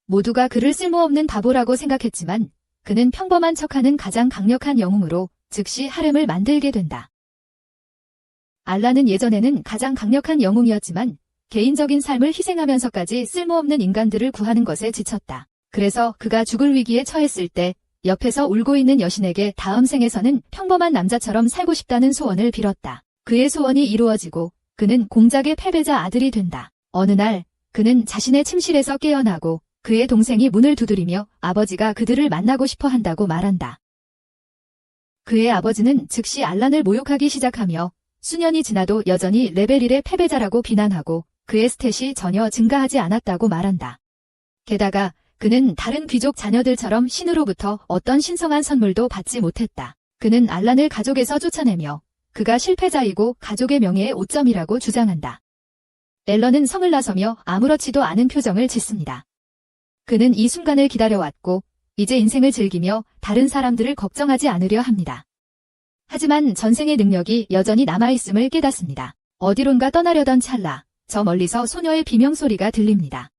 모두가 그를 쓸모없는 바보라고 생각했지만 그는 평범한 척하는 가장 강력한 영웅으로 즉시 하렘을 만들게 된다. 알라는 예전에는 가장 강력한 영웅이었지만 개인적인 삶을 희생하면서까지 쓸모없는 인간들을 구하는 것에 지쳤다. 그래서 그가 죽을 위기에 처했을 때 옆에서 울고 있는 여신에게 다음 생에서는 평범한 남자처럼 살고 싶다는 소원을 빌었다. 그의 소원이 이루어지고 그는 공작의 패배자 아들이 된다. 어느 날 그는 자신의 침실에서 깨어나고 그의 동생이 문을 두드리며 아버지가 그들을 만나고 싶어 한다고 말한다. 그의 아버지는 즉시 알란을 모욕하기 시작하며 수년이 지나도 여전히 레벨 1의 패배자라고 비난하고 그의 스탯이 전혀 증가하지 않았다고 말한다. 게다가 그는 다른 귀족 자녀들처럼 신으로부터 어떤 신성한 선물도 받지 못했다. 그는 알란을 가족에서 쫓아내며 그가 실패자이고 가족의 명예의 오점이라고 주장한다. 앨런은 성을 나서며 아무렇지도 않은 표정을 짓습니다. 그는 이 순간을 기다려왔고 이제 인생을 즐기며 다른 사람들을 걱정하지 않으려 합니다. 하지만 전생의 능력이 여전히 남아있음을 깨닫습니다. 어디론가 떠나려던 찰나 저 멀리서 소녀의 비명소리가 들립니다.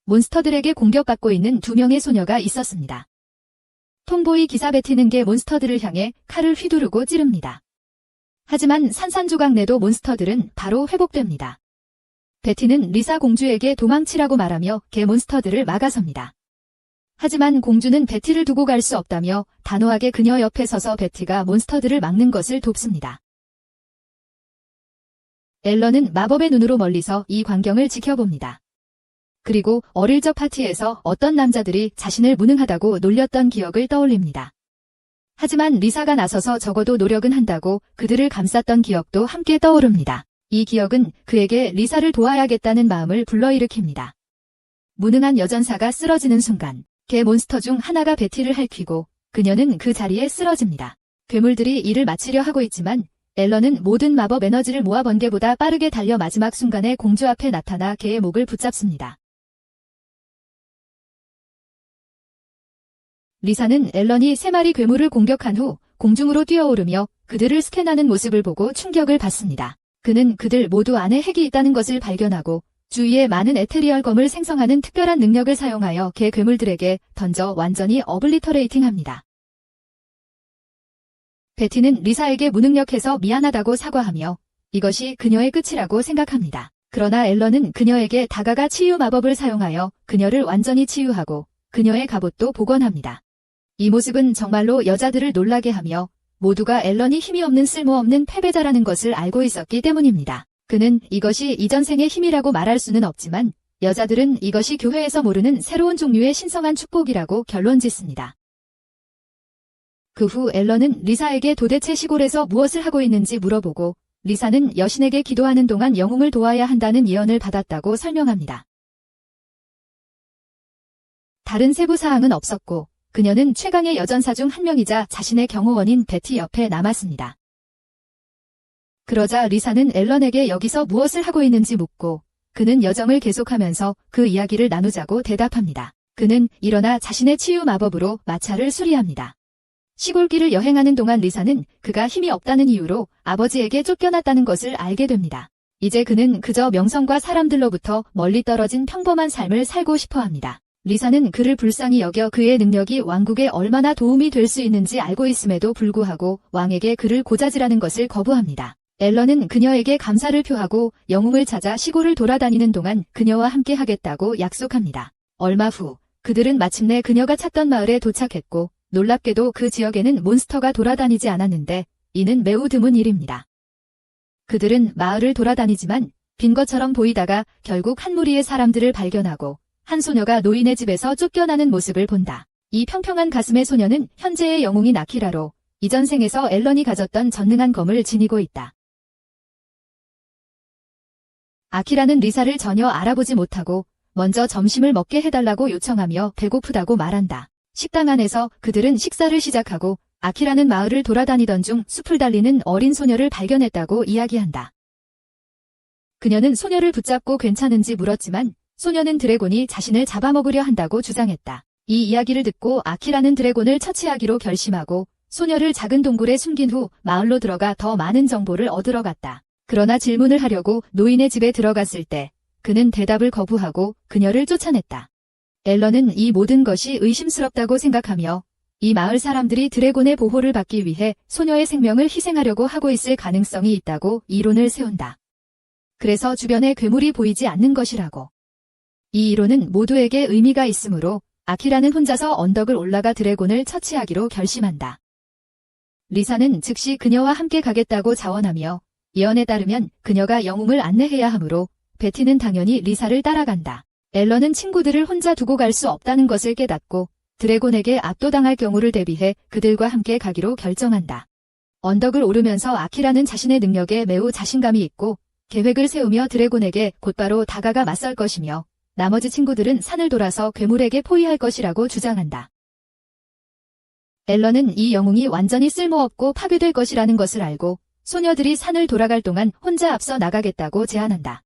몬스터들에게 공격받고 있는 2명의 소녀가 있었습니다. 톰보이 기사 베티는 게 몬스터들을 향해 칼을 휘두르고 찌릅니다. 하지만 산산조각 내도 몬스터들은 바로 회복됩니다. 베티는 리사 공주에게 도망치라고 말하며 개 몬스터들을 막아섭니다. 하지만 공주는 베티를 두고 갈 수 없다며 단호하게 그녀 옆에 서서 베티가 몬스터들을 막는 것을 돕습니다. 앨런은 마법의 눈으로 멀리서 이 광경을 지켜봅니다. 그리고 어릴 적 파티에서 어떤 남자들이 자신을 무능하다고 놀렸던 기억을 떠올립니다. 하지만 리사가 나서서 적어도 노력은 한다고 그들을 감쌌던 기억도 함께 떠오릅니다. 이 기억은 그에게 리사를 도와야겠다는 마음을 불러일으킵니다. 무능한 여전사가 쓰러지는 순간 개 몬스터 중 하나가 베티를 핥히고 그녀는 그 자리에 쓰러집니다. 괴물들이 이를 마치려 하고 있지만 앨런은 모든 마법 에너지를 모아 번개보다 빠르게 달려 마지막 순간에 공주 앞에 나타나 개의 목을 붙잡습니다. 리사는 앨런이 3마리 괴물을 공격한 후 공중으로 뛰어오르며 그들을 스캔하는 모습을 보고 충격을 받습니다. 그는 그들 모두 안에 핵이 있다는 것을 발견하고 주위에 많은 에테리얼 검을 생성하는 특별한 능력을 사용하여 개 괴물들에게 던져 완전히 어블리터레이팅합니다. 베티는 리사에게 무능력해서 미안하다고 사과하며 이것이 그녀의 끝이라고 생각합니다. 그러나 앨런은 그녀에게 다가가 치유 마법을 사용하여 그녀를 완전히 치유하고 그녀의 갑옷도 복원합니다. 이 모습은 정말로 여자들을 놀라게 하며 모두가 앨런이 힘이 없는 쓸모없는 패배자라는 것을 알고 있었기 때문입니다. 그는 이것이 이전 생의 힘이라고 말할 수는 없지만 여자들은 이것이 교회에서 모르는 새로운 종류의 신성한 축복이라고 결론짓습니다. 그 후 앨런은 리사에게 도대체 시골에서 무엇을 하고 있는지 물어보고 리사는 여신에게 기도하는 동안 영웅을 도와야 한다는 예언을 받았다고 설명합니다. 다른 세부 사항은 없었고 그녀는 최강의 여전사 중 한 명이자 자신의 경호원인 베티 옆에 남았습니다. 그러자 리사는 앨런에게 여기서 무엇을 하고 있는지 묻고 그는 여정을 계속하면서 그 이야기를 나누자고 대답합니다. 그는 일어나 자신의 치유 마법으로 마차를 수리합니다. 시골길을 여행하는 동안 리사는 그가 힘이 없다는 이유로 아버지에게 쫓겨났다는 것을 알게 됩니다. 이제 그는 그저 명성과 사람들로부터 멀리 떨어진 평범한 삶을 살고 싶어 합니다. 리사는 그를 불쌍히 여겨 그의 능력이 왕국에 얼마나 도움이 될 수 있는지 알고 있음에도 불구하고 왕에게 그를 고자질하는 것을 거부합니다. 앨런은 그녀에게 감사를 표하고 영웅을 찾아 시골을 돌아다니는 동안 그녀와 함께 하겠다고 약속합니다. 얼마 후 그들은 마침내 그녀가 찾던 마을에 도착했고 놀랍게도 그 지역에는 몬스터가 돌아다니지 않았는데 이는 매우 드문 일입니다. 그들은 마을을 돌아다니지만 빈 것처럼 보이다가 결국 한 무리의 사람들을 발견하고 한 소녀가 노인의 집에서 쫓겨나는 모습을 본다. 이 평평한 가슴의 소녀는 현재의 영웅인 아키라로 이전 생에서 앨런이 가졌던 전능한 검을 지니고 있다. 아키라는 리사를 전혀 알아보지 못하고 먼저 점심을 먹게 해달라고 요청하며 배고프다고 말한다. 식당 안에서 그들은 식사를 시작하고 아키라는 마을을 돌아다니던 중 숲을 달리는 어린 소녀를 발견했다고 이야기한다. 그녀는 소녀를 붙잡고 괜찮은지 물었지만 소녀는 드래곤이 자신을 잡아먹으려 한다고 주장했다. 이 이야기를 듣고 아키라는 드래곤을 처치하기로 결심하고 소녀를 작은 동굴에 숨긴 후 마을로 들어가 더 많은 정보를 얻으러 갔다. 그러나 질문을 하려고 노인의 집에 들어갔을 때 그는 대답을 거부하고 그녀를 쫓아냈다. 앨런은 이 모든 것이 의심스럽다고 생각하며 이 마을 사람들이 드래곤의 보호를 받기 위해 소녀의 생명을 희생하려고 하고 있을 가능성이 있다고 이론을 세운다. 그래서 주변에 괴물이 보이지 않는 것이라고. 이 이론은 모두에게 의미가 있으므로 아키라는 혼자서 언덕을 올라가 드래곤을 처치하기로 결심한다. 리사는 즉시 그녀와 함께 가겠다고 자원하며 예언에 따르면 그녀가 영웅을 안내해야 하므로 베티는 당연히 리사를 따라간다. 앨런은 친구들을 혼자 두고 갈 수 없다는 것을 깨닫고 드래곤에게 압도당할 경우를 대비해 그들과 함께 가기로 결정한다. 언덕을 오르면서 아키라는 자신의 능력에 매우 자신감이 있고 계획을 세우며 드래곤에게 곧바로 다가가 맞설 것이며 나머지 친구들은 산을 돌아서 괴물에게 포위할 것이라고 주장한다. 앨런은 이 영웅이 완전히 쓸모없고 파괴될 것이라는 것을 알고 소녀들이 산을 돌아갈 동안 혼자 앞서 나가겠다고 제안한다.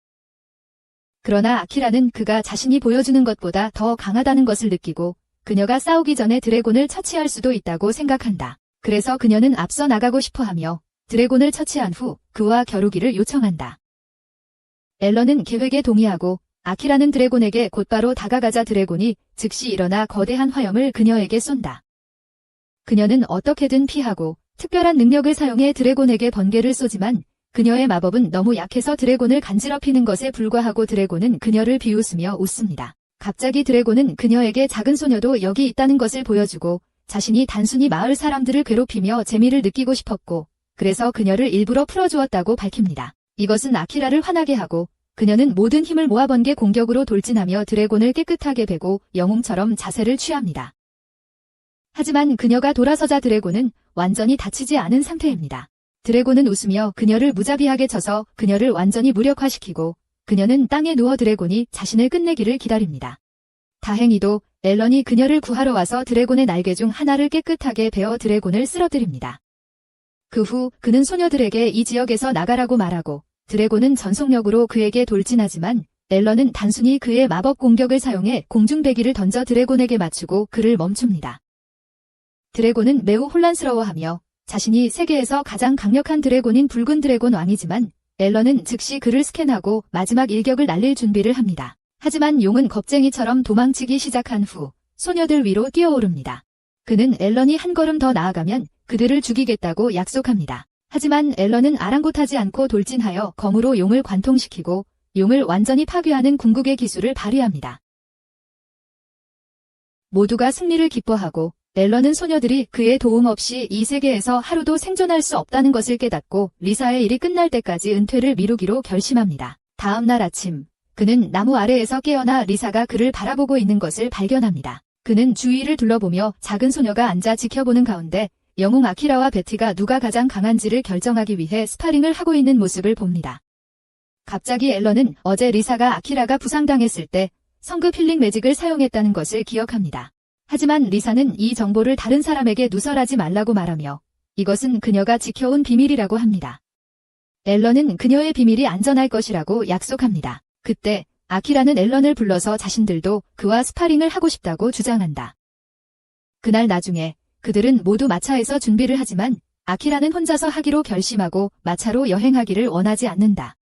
그러나 아키라는 그가 자신이 보여주는 것보다 더 강하다는 것을 느끼고 그녀가 싸우기 전에 드래곤을 처치할 수도 있다고 생각한다. 그래서 그녀는 앞서 나가고 싶어하며 드래곤을 처치한 후 그와 겨루기를 요청한다. 앨런은 계획에 동의하고 아키라는 드래곤에게 곧바로 다가가자 드래곤이 즉시 일어나 거대한 화염을 그녀에게 쏜다. 그녀는 어떻게든 피하고 특별한 능력을 사용해 드래곤에게 번개를 쏘지만 그녀의 마법은 너무 약해서 드래곤을 간지럽히는 것에 불과하고 드래곤은 그녀를 비웃으며 웃습니다. 갑자기 드래곤은 그녀에게 작은 소녀도 여기 있다는 것을 보여주고 자신이 단순히 마을 사람들을 괴롭히며 재미를 느끼고 싶었고 그래서 그녀를 일부러 풀어주었다고 밝힙니다. 이것은 아키라를 화나게 하고 그녀는 모든 힘을 모아 번개 공격으로 돌진하며 드래곤을 깨끗하게 베고 영웅처럼 자세를 취합니다. 하지만 그녀가 돌아서자 드래곤은 완전히 다치지 않은 상태입니다. 드래곤은 웃으며 그녀를 무자비하게 쳐서 그녀를 완전히 무력화시키고 그녀는 땅에 누워 드래곤이 자신을 끝내기를 기다립니다. 다행히도 앨런이 그녀를 구하러 와서 드래곤의 날개 중 하나를 깨끗하게 베어 드래곤을 쓰러뜨립니다. 그 후 그는 소녀들에게 이 지역에서 나가라고 말하고 드래곤은 전속력으로 그에게 돌진하지만 앨런은 단순히 그의 마법 공격을 사용해 공중배기를 던져 드래곤에게 맞추고 그를 멈춥니다. 드래곤은 매우 혼란스러워하며 자신이 세계에서 가장 강력한 드래곤인 붉은 드래곤 왕이지만 앨런은 즉시 그를 스캔하고 마지막 일격을 날릴 준비를 합니다. 하지만 용은 겁쟁이처럼 도망치기 시작한 후 소녀들 위로 뛰어오릅니다. 그는 앨런이 한 걸음 더 나아가면 그들을 죽이겠다고 약속합니다. 하지만 앨런은 아랑곳하지 않고 돌진하여 검으로 용을 관통시키고 용을 완전히 파괴하는 궁극의 기술을 발휘합니다. 모두가 승리를 기뻐하고 앨런은 소녀들이 그의 도움 없이 이 세계에서 하루도 생존할 수 없다는 것을 깨닫고 리사의 일이 끝날 때까지 은퇴를 미루기로 결심합니다. 다음 날 아침, 그는 나무 아래에서 깨어나 리사가 그를 바라보고 있는 것을 발견합니다. 그는 주위를 둘러보며 작은 소녀가 앉아 지켜보는 가운데 영웅 아키라와 베티가 누가 가장 강한지를 결정하기 위해 스파링을 하고 있는 모습을 봅니다. 갑자기 앨런은 어제 리사가 아키라가 부상당했을 때 성급 힐링 매직을 사용했다는 것을 기억합니다. 하지만 리사는 이 정보를 다른 사람에게 누설하지 말라고 말하며 이것은 그녀가 지켜온 비밀이라고 합니다. 앨런은 그녀의 비밀이 안전할 것이라고 약속합니다. 그때 아키라는 앨런을 불러서 자신들도 그와 스파링을 하고 싶다고 주장한다. 그날 나중에 그들은 모두 마차에서 준비를 하지만 아키라는 혼자서 하기로 결심하고 마차로 여행하기를 원하지 않는다.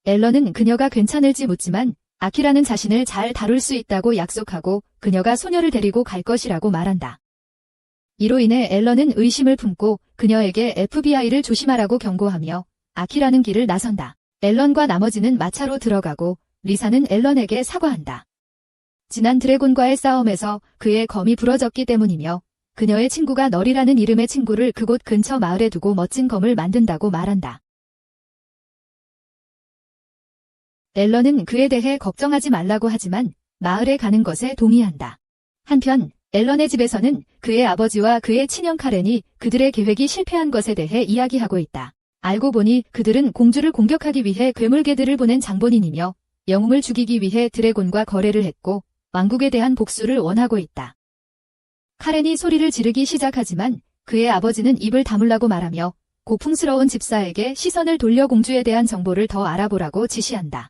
앨런은 그녀가 괜찮을지 묻지만 아키라는 자신을 잘 다룰 수 있다고 약속하고 그녀가 소녀를 데리고 갈 것이라고 말한다. 이로 인해 앨런은 의심을 품고 그녀에게 FBI를 조심하라고 경고하며 아키라는 길을 나선다. 앨런과 나머지는 마차로 들어가고 리사는 앨런에게 사과한다. 지난 드래곤과의 싸움에서 그의 검이 부러졌기 때문이며 그녀의 친구가 널이라는 이름의 친구를 그곳 근처 마을에 두고 멋진 검을 만든다고 말한다. 앨런은 그에 대해 걱정하지 말라고 하지만 마을에 가는 것에 동의한다. 한편 앨런의 집에서는 그의 아버지와 그의 친형 카렌이 그들의 계획이 실패한 것에 대해 이야기하고 있다. 알고 보니 그들은 공주를 공격하기 위해 괴물개들을 보낸 장본인이며 영웅을 죽이기 위해 드래곤과 거래를 했고 왕국에 대한 복수를 원하고 있다. 카렌이 소리를 지르기 시작하지만 그의 아버지는 입을 다물라고 말하며 고풍스러운 집사에게 시선을 돌려 공주에 대한 정보를 더 알아보라고 지시한다.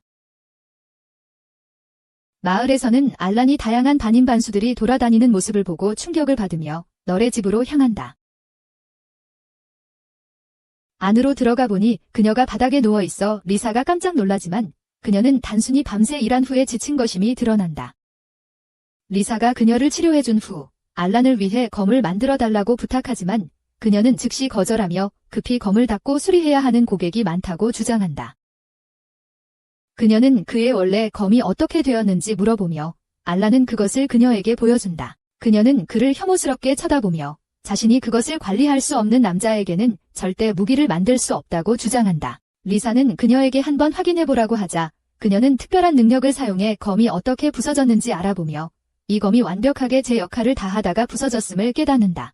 마을에서는 알란이 다양한 반인반수들이 돌아다니는 모습을 보고 충격을 받으며 널의 집으로 향한다. 안으로 들어가 보니 그녀가 바닥에 누워 있어 리사가 깜짝 놀라지만 그녀는 단순히 밤새 일한 후에 지친 것임이 드러난다. 리사가 그녀를 치료해준 후 알란을 위해 검을 만들어 달라고 부탁하지만 그녀는 즉시 거절하며 급히 검을 닦고 수리해야 하는 고객이 많다고 주장한다. 그녀는 그의 원래 검이 어떻게 되었는지 물어보며 알란은 그것을 그녀에게 보여준다. 그녀는 그를 혐오스럽게 쳐다보며 자신이 그것을 관리할 수 없는 남자에게는 절대 무기를 만들 수 없다고 주장한다. 리사는 그녀에게 한번 확인해보라고 하자 그녀는 특별한 능력을 사용해 검이 어떻게 부서졌는지 알아보며 이 검이 완벽하게 제 역할을 다하다가 부서졌음을 깨닫는다.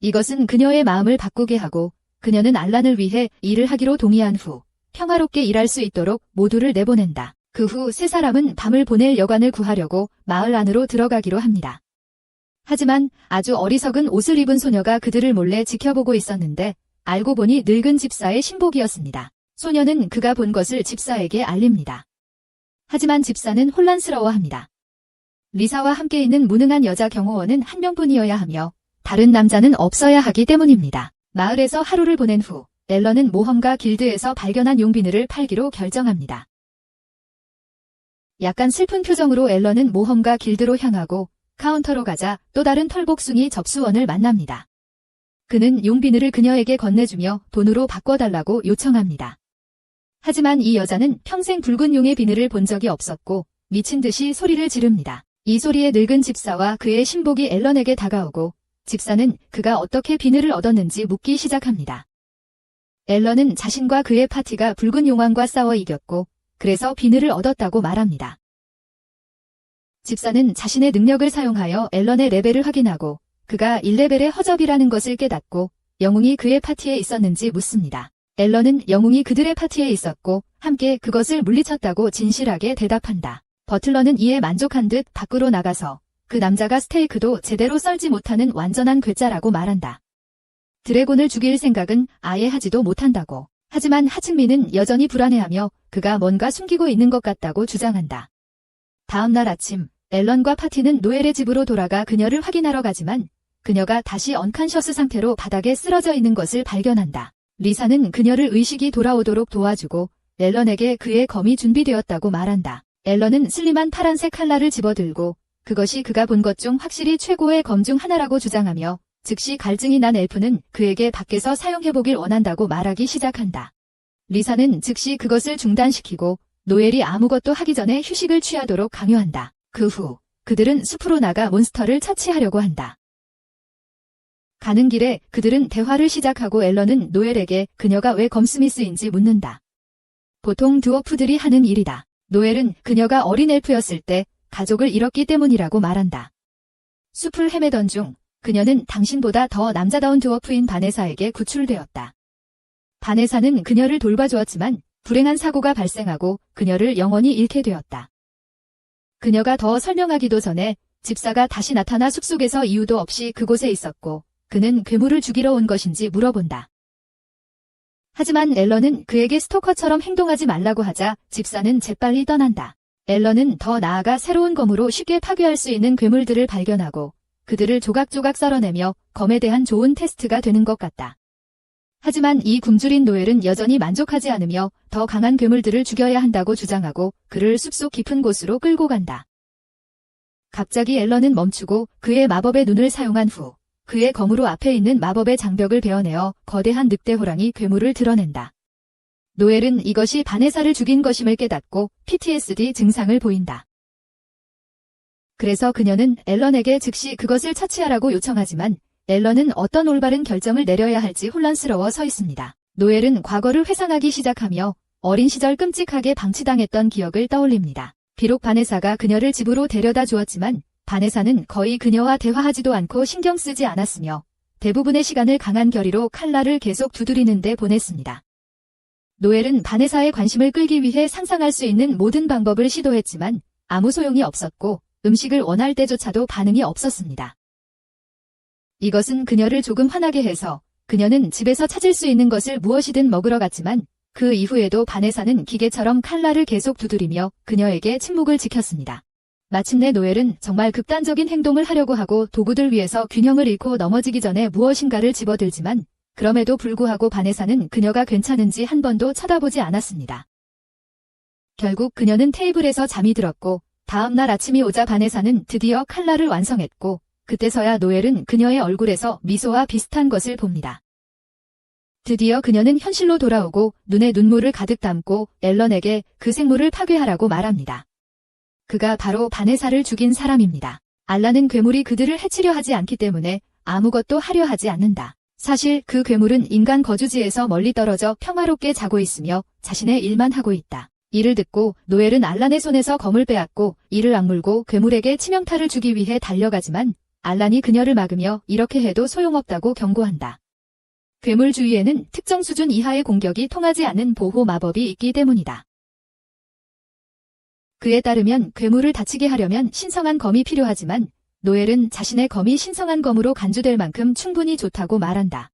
이것은 그녀의 마음을 바꾸게 하고 그녀는 알란을 위해 일을 하기로 동의한 후 평화롭게 일할 수 있도록 모두를 내보낸다. 그 후 세 사람은 밤을 보낼 여관을 구하려고 마을 안으로 들어가기로 합니다. 하지만 아주 어리석은 옷을 입은 소녀가 그들을 몰래 지켜보고 있었는데 알고 보니 늙은 집사의 신복이었습니다. 소녀는 그가 본 것을 집사에게 알립니다. 하지만 집사는 혼란스러워합니다. 리사와 함께 있는 무능한 여자 경호원은 한 명뿐이어야 하며 다른 남자는 없어야 하기 때문입니다. 마을에서 하루를 보낸 후 앨런은 모험가 길드에서 발견한 용비늘을 팔기로 결정합니다. 약간 슬픈 표정으로 앨런은 모험가 길드로 향하고 카운터로 가자 또 다른 털복숭이 접수원을 만납니다. 그는 용비늘을 그녀에게 건네주며 돈으로 바꿔달라고 요청합니다. 하지만 이 여자는 평생 붉은 용의 비늘을 본 적이 없었고 미친 듯이 소리를 지릅니다. 이 소리에 늙은 집사와 그의 신복이 앨런에게 다가오고 집사는 그가 어떻게 비늘을 얻었는지 묻기 시작합니다. 앨런은 자신과 그의 파티가 붉은 용왕과 싸워 이겼고 그래서 비늘을 얻었다고 말합니다. 집사는 자신의 능력을 사용하여 앨런의 레벨을 확인하고 그가 1레벨의 허접이라는 것을 깨닫고 영웅이 그의 파티에 있었는지 묻습니다. 앨런은 영웅이 그들의 파티에 있었고 함께 그것을 물리쳤다고 진실하게 대답한다. 버틀러는 이에 만족한 듯 밖으로 나가서 그 남자가 스테이크도 제대로 썰지 못하는 완전한 괴짜라고 말한다. 드래곤을 죽일 생각은 아예 하지도 못한다고. 하지만 하층민은 여전히 불안해하며 그가 뭔가 숨기고 있는 것 같다고 주장한다. 다음 날 아침 앨런과 파티는 노엘의 집으로 돌아가 그녀를 확인하러 가지만 그녀가 다시 언칸셔스 상태로 바닥에 쓰러져 있는 것을 발견한다. 리사는 그녀를 의식이 돌아오도록 도와주고 앨런에게 그의 검이 준비되었다고 말한다. 앨런은 슬림한 파란색 칼날을 집어들고 그것이 그가 본 것 중 확실히 최고의 검 중 하나라고 주장하며 즉시 갈증이 난 엘프는 그에게 밖에서 사용해보길 원한다고 말하기 시작한다. 리사는 즉시 그것을 중단시키고 노엘이 아무것도 하기 전에 휴식을 취하도록 강요한다. 그 후 그들은 숲으로 나가 몬스터를 처치하려고 한다. 가는 길에 그들은 대화를 시작하고 앨런은 노엘에게 그녀가 왜 검스미스인지 묻는다. 보통 드워프들이 하는 일이다. 노엘은 그녀가 어린 엘프였을 때 가족을 잃었기 때문이라고 말한다. 숲을 헤매던 중 그녀는 당신보다 더 남자다운 드워프인 바네사에게 구출되었다. 바네사는 그녀를 돌봐주었지만 불행한 사고가 발생하고 그녀를 영원히 잃게 되었다. 그녀가 더 설명하기도 전에 집사가 다시 나타나 숲속에서 이유도 없이 그곳에 있었고 그는 괴물을 죽이러 온 것인지 물어본다. 하지만 앨런은 그에게 스토커처럼 행동하지 말라고 하자 집사는 재빨리 떠난다. 앨런은 더 나아가 새로운 검으로 쉽게 파괴할 수 있는 괴물들을 발견하고 그들을 조각조각 썰어내며 검에 대한 좋은 테스트가 되는 것 같다. 하지만 이 굶주린 노엘은 여전히 만족하지 않으며 더 강한 괴물들을 죽여야 한다고 주장하고 그를 숲속 깊은 곳으로 끌고 간다. 갑자기 앨런은 멈추고 그의 마법의 눈을 사용한 후 그의 검으로 앞에 있는 마법의 장벽을 베어내어 거대한 늑대 호랑이 괴물을 드러낸다. 노엘은 이것이 바네사를 죽인 것임을 깨닫고 PTSD 증상을 보인다. 그래서 그녀는 앨런에게 즉시 그것을 처치하라고 요청하지만 앨런은 어떤 올바른 결정을 내려야 할지 혼란스러워 서 있습니다. 노엘은 과거를 회상하기 시작하며 어린 시절 끔찍하게 방치당했던 기억을 떠올립니다. 비록 바네사가 그녀를 집으로 데려다 주었지만 바네사는 거의 그녀와 대화하지도 않고 신경 쓰지 않았으며 대부분의 시간을 강한 결의로 칼날을 계속 두드리는 데 보냈습니다. 노엘은 바네사의 관심을 끌기 위해 상상할 수 있는 모든 방법을 시도했지만 아무 소용이 없었고 음식을 원할 때조차도 반응이 없었습니다. 이것은 그녀를 조금 화나게 해서 그녀는 집에서 찾을 수 있는 것을 무엇이든 먹으러 갔지만 그 이후에도 바네사는 기계처럼 칼날을 계속 두드리며 그녀에게 침묵을 지켰습니다. 마침내 노엘은 정말 극단적인 행동을 하려고 하고 도구들 위에서 균형을 잃고 넘어지기 전에 무엇인가를 집어들지만 그럼에도 불구하고 바네사는 그녀가 괜찮은지 한 번도 쳐다보지 않았습니다. 결국 그녀는 테이블에서 잠이 들었고 다음 날 아침이 오자 바네사는 드디어 칼날을 완성했고 그때서야 노엘은 그녀의 얼굴에서 미소와 비슷한 것을 봅니다. 드디어 그녀는 현실로 돌아오고 눈에 눈물을 가득 담고 앨런에게 그 생물을 파괴하라고 말합니다. 그가 바로 바네사를 죽인 사람입니다. 알라는 괴물이 그들을 해치려 하지 않기 때문에 아무것도 하려 하지 않는다. 사실 그 괴물은 인간 거주지에서 멀리 떨어져 평화롭게 자고 있으며 자신의 일만 하고 있다. 이를 듣고 노엘은 알란의 손에서 검을 빼앗고 이를 악물고 괴물에게 치명타를 주기 위해 달려가지만 알란이 그녀를 막으며 이렇게 해도 소용없다고 경고한다. 괴물 주위에는 특정 수준 이하의 공격이 통하지 않는 보호 마법이 있기 때문이다. 그에 따르면 괴물을 다치게 하려면 신성한 검이 필요하지만 노엘은 자신의 검이 신성한 검으로 간주될 만큼 충분히 좋다고 말한다.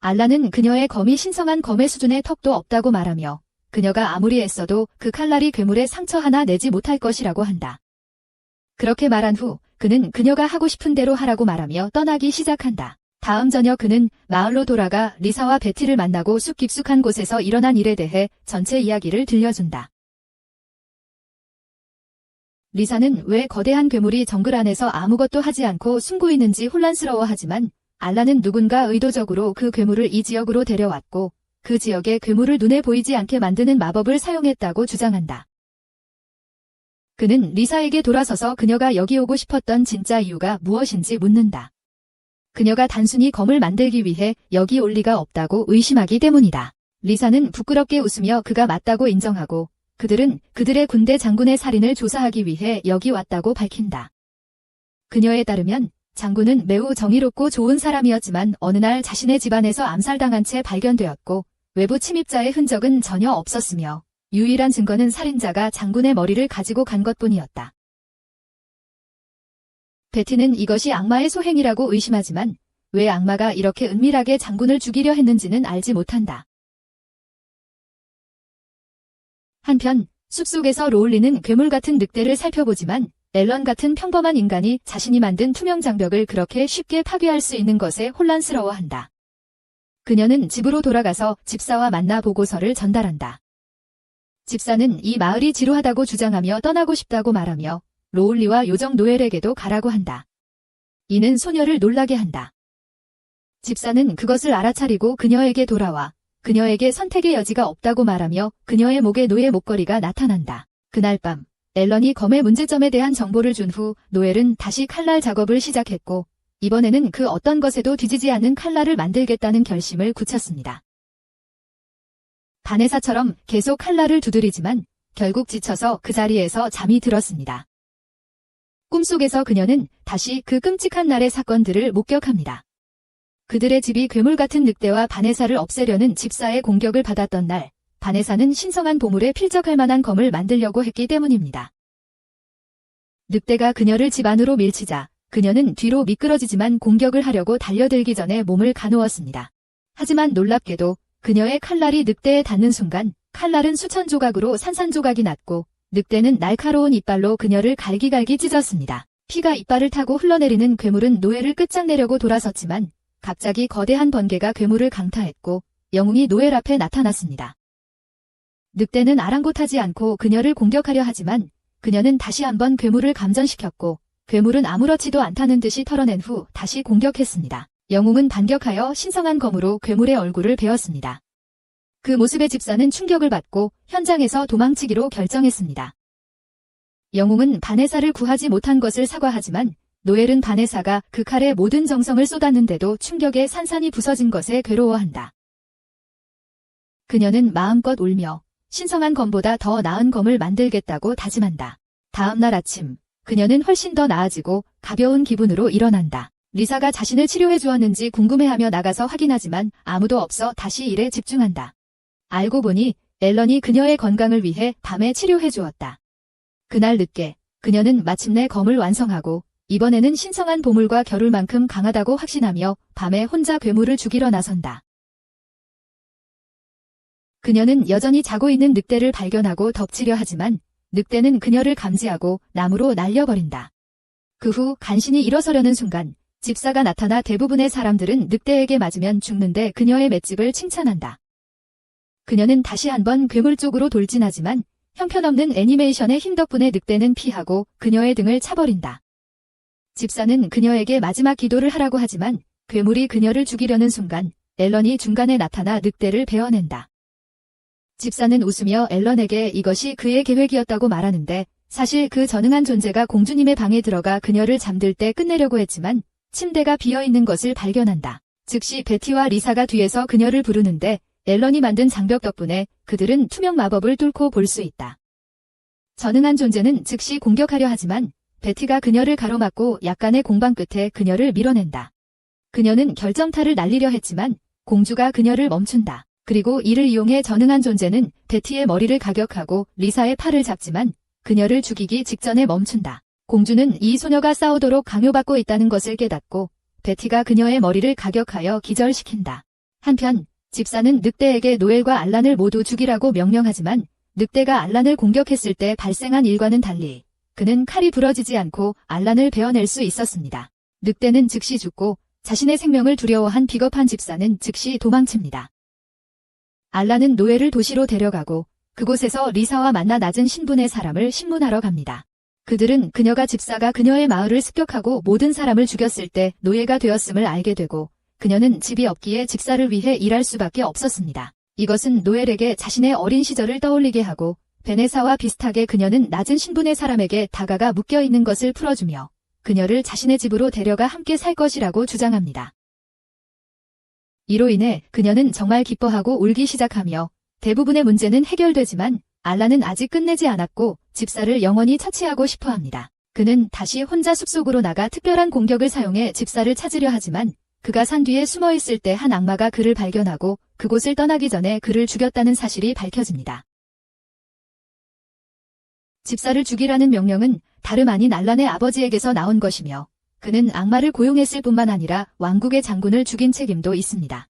알라는 그녀의 검이 신성한 검의 수준의 턱도 없다고 말하며 그녀가 아무리 애써도 그 칼날이 괴물에 상처 하나 내지 못할 것이라고 한다. 그렇게 말한 후 그는 그녀가 하고 싶은 대로 하라고 말하며 떠나기 시작한다. 다음 저녁 그는 마을로 돌아가 리사와 베티를 만나고 숲 깊숙한 곳에서 일어난 일에 대해 전체 이야기를 들려준다. 리사는 왜 거대한 괴물이 정글 안에서 아무것도 하지 않고 숨고 있는지 혼란스러워하지만 알라는 누군가 의도적으로 그 괴물을 이 지역으로 데려왔고 그 지역에 괴물을 눈에 보이지 않게 만드는 마법을 사용했다고 주장한다. 그는 리사에게 돌아서서 그녀가 여기 오고 싶었던 진짜 이유가 무엇인지 묻는다. 그녀가 단순히 검을 만들기 위해 여기 올 리가 없다고 의심하기 때문이다. 리사는 부끄럽게 웃으며 그가 맞다고 인정하고 그들은 그들의 군대 장군의 살인을 조사하기 위해 여기 왔다고 밝힌다. 그녀에 따르면 장군은 매우 정의롭고 좋은 사람이었지만 어느 날 자신의 집안에서 암살당한 채 발견되었고 외부 침입자의 흔적은 전혀 없었으며 유일한 증거는 살인자가 장군의 머리를 가지고 간 것뿐이었다. 베티는 이것이 악마의 소행이라고 의심하지만 왜 악마가 이렇게 은밀하게 장군을 죽이려 했는지는 알지 못한다. 한편 숲속에서 로울리는 괴물 같은 늑대를 살펴보지만 앨런 같은 평범한 인간이 자신이 만든 투명 장벽을 그렇게 쉽게 파괴할 수 있는 것에 혼란스러워한다. 그녀는 집으로 돌아가서 집사와 만나 보고서를 전달한다. 집사는 이 마을이 지루하다고 주장하며 떠나고 싶다고 말하며 로울리와 요정 노엘에게도 가라고 한다. 이는 소녀를 놀라게 한다. 집사는 그것을 알아차리고 그녀에게 돌아와 그녀에게 선택의 여지가 없다고 말하며 그녀의 목에 노예 목걸이가 나타난다. 그날 밤 앨런이 검의 문제점에 대한 정보를 준 후 노엘은 다시 칼날 작업을 시작했고 이번에는 그 어떤 것에도 뒤지지 않는 칼날을 만들겠다는 결심을 굳혔습니다. 바네사처럼 계속 칼날을 두드리지만 결국 지쳐서 그 자리에서 잠이 들었습니다. 꿈속에서 그녀는 다시 그 끔찍한 날의 사건들을 목격합니다. 그들의 집이 괴물 같은 늑대와 바네사를 없애려는 집사의 공격을 받았던 날, 바네사는 신성한 보물에 필적할 만한 검을 만들려고 했기 때문입니다. 늑대가 그녀를 집 안으로 밀치자 그녀는 뒤로 미끄러지지만 공격을 하려고 달려들기 전에 몸을 가누었습니다. 하지만 놀랍게도 그녀의 칼날이 늑대에 닿는 순간 칼날은 수천 조각으로 산산조각이 났고 늑대는 날카로운 이빨로 그녀를 갈기갈기 찢었습니다. 피가 이빨을 타고 흘러내리는 괴물은 노엘을 끝장내려고 돌아섰지만 갑자기 거대한 번개가 괴물을 강타했고 영웅이 노엘 앞에 나타났습니다. 늑대는 아랑곳하지 않고 그녀를 공격하려 하지만 그녀는 다시 한번 괴물을 감전시켰고 괴물은 아무렇지도 않다는 듯이 털어낸 후 다시 공격했습니다. 영웅은 반격하여 신성한 검으로 괴물의 얼굴을 베었습니다. 그 모습에 집사는 충격을 받고 현장에서 도망치기로 결정했습니다. 영웅은 바네사를 구하지 못한 것을 사과하지만 노엘은 바네사가 그 칼에 모든 정성을 쏟았는데도 충격에 산산이 부서진 것에 괴로워한다. 그녀는 마음껏 울며 신성한 검보다 더 나은 검을 만들겠다고 다짐한다. 다음 날 아침, 그녀는 훨씬 더 나아지고 가벼운 기분으로 일어난다. 리사가 자신을 치료해 주었는지 궁금해하며 나가서 확인하지만 아무도 없어 다시 일에 집중한다. 알고 보니 앨런이 그녀의 건강을 위해 밤에 치료해 주었다. 그날 늦게 그녀는 마침내 검을 완성하고 이번에는 신성한 보물과 겨룰 만큼 강하다고 확신하며 밤에 혼자 괴물을 죽이러 나선다. 그녀는 여전히 자고 있는 늑대를 발견하고 덮치려 하지만 늑대는 그녀를 감지하고 나무로 날려버린다. 그 후 간신히 일어서려는 순간 집사가 나타나 대부분의 사람들은 늑대에게 맞으면 죽는데 그녀의 맷집을 칭찬한다. 그녀는 다시 한번 괴물 쪽으로 돌진하지만 형편없는 애니메이션의 힘 덕분에 늑대는 피하고 그녀의 등을 차버린다. 집사는 그녀에게 마지막 기도를 하라고 하지만 괴물이 그녀를 죽이려는 순간 앨런이 중간에 나타나 늑대를 베어낸다. 집사는 웃으며 앨런에게 이것이 그의 계획이었다고 말하는데 사실 그 전능한 존재가 공주님의 방에 들어가 그녀를 잠들 때 끝내려고 했지만 침대가 비어있는 것을 발견한다. 즉시 베티와 리사가 뒤에서 그녀를 부르는데 앨런이 만든 장벽 덕분에 그들은 투명 마법을 뚫고 볼 수 있다. 전능한 존재는 즉시 공격하려 하지만 베티가 그녀를 가로막고 약간의 공방 끝에 그녀를 밀어낸다. 그녀는 결정타를 날리려 했지만 공주가 그녀를 멈춘다. 그리고 이를 이용해 전능한 존재는 베티의 머리를 가격하고 리사의 팔을 잡지만 그녀를 죽이기 직전에 멈춘다. 공주는 이 소녀가 싸우도록 강요받고 있다는 것을 깨닫고 베티가 그녀의 머리를 가격하여 기절시킨다. 한편 집사는 늑대에게 노엘과 알란을 모두 죽이라고 명령하지만 늑대가 알란을 공격했을 때 발생한 일과는 달리 그는 칼이 부러지지 않고 알란을 베어낼 수 있었습니다. 늑대는 즉시 죽고 자신의 생명을 두려워한 비겁한 집사는 즉시 도망칩니다. 알란은 노엘을 도시로 데려가고 그곳에서 리사와 만나 낮은 신분의 사람을 신문하러 갑니다. 그들은 그녀가 집사가 그녀의 마을을 습격하고 모든 사람을 죽였을 때 노예가 되었음을 알게 되고 그녀는 집이 없기에 집사를 위해 일할 수밖에 없었습니다. 이것은 노엘에게 자신의 어린 시절을 떠올리게 하고 베네사와 비슷하게 그녀는 낮은 신분의 사람에게 다가가 묶여있는 것을 풀어주며 그녀를 자신의 집으로 데려가 함께 살 것이라고 주장합니다. 이로 인해 그녀는 정말 기뻐하고 울기 시작하며 대부분의 문제는 해결되지만 알란은 아직 끝내지 않았고 집사를 영원히 처치하고 싶어합니다. 그는 다시 혼자 숲속으로 나가 특별한 공격을 사용해 집사를 찾으려 하지만 그가 산 뒤에 숨어있을 때 한 악마가 그를 발견하고 그곳을 떠나기 전에 그를 죽였다는 사실이 밝혀집니다. 집사를 죽이라는 명령은 다름 아닌 알란의 아버지에게서 나온 것이며 그는 악마를 고용했을 뿐만 아니라 왕국의 장군을 죽인 책임도 있습니다.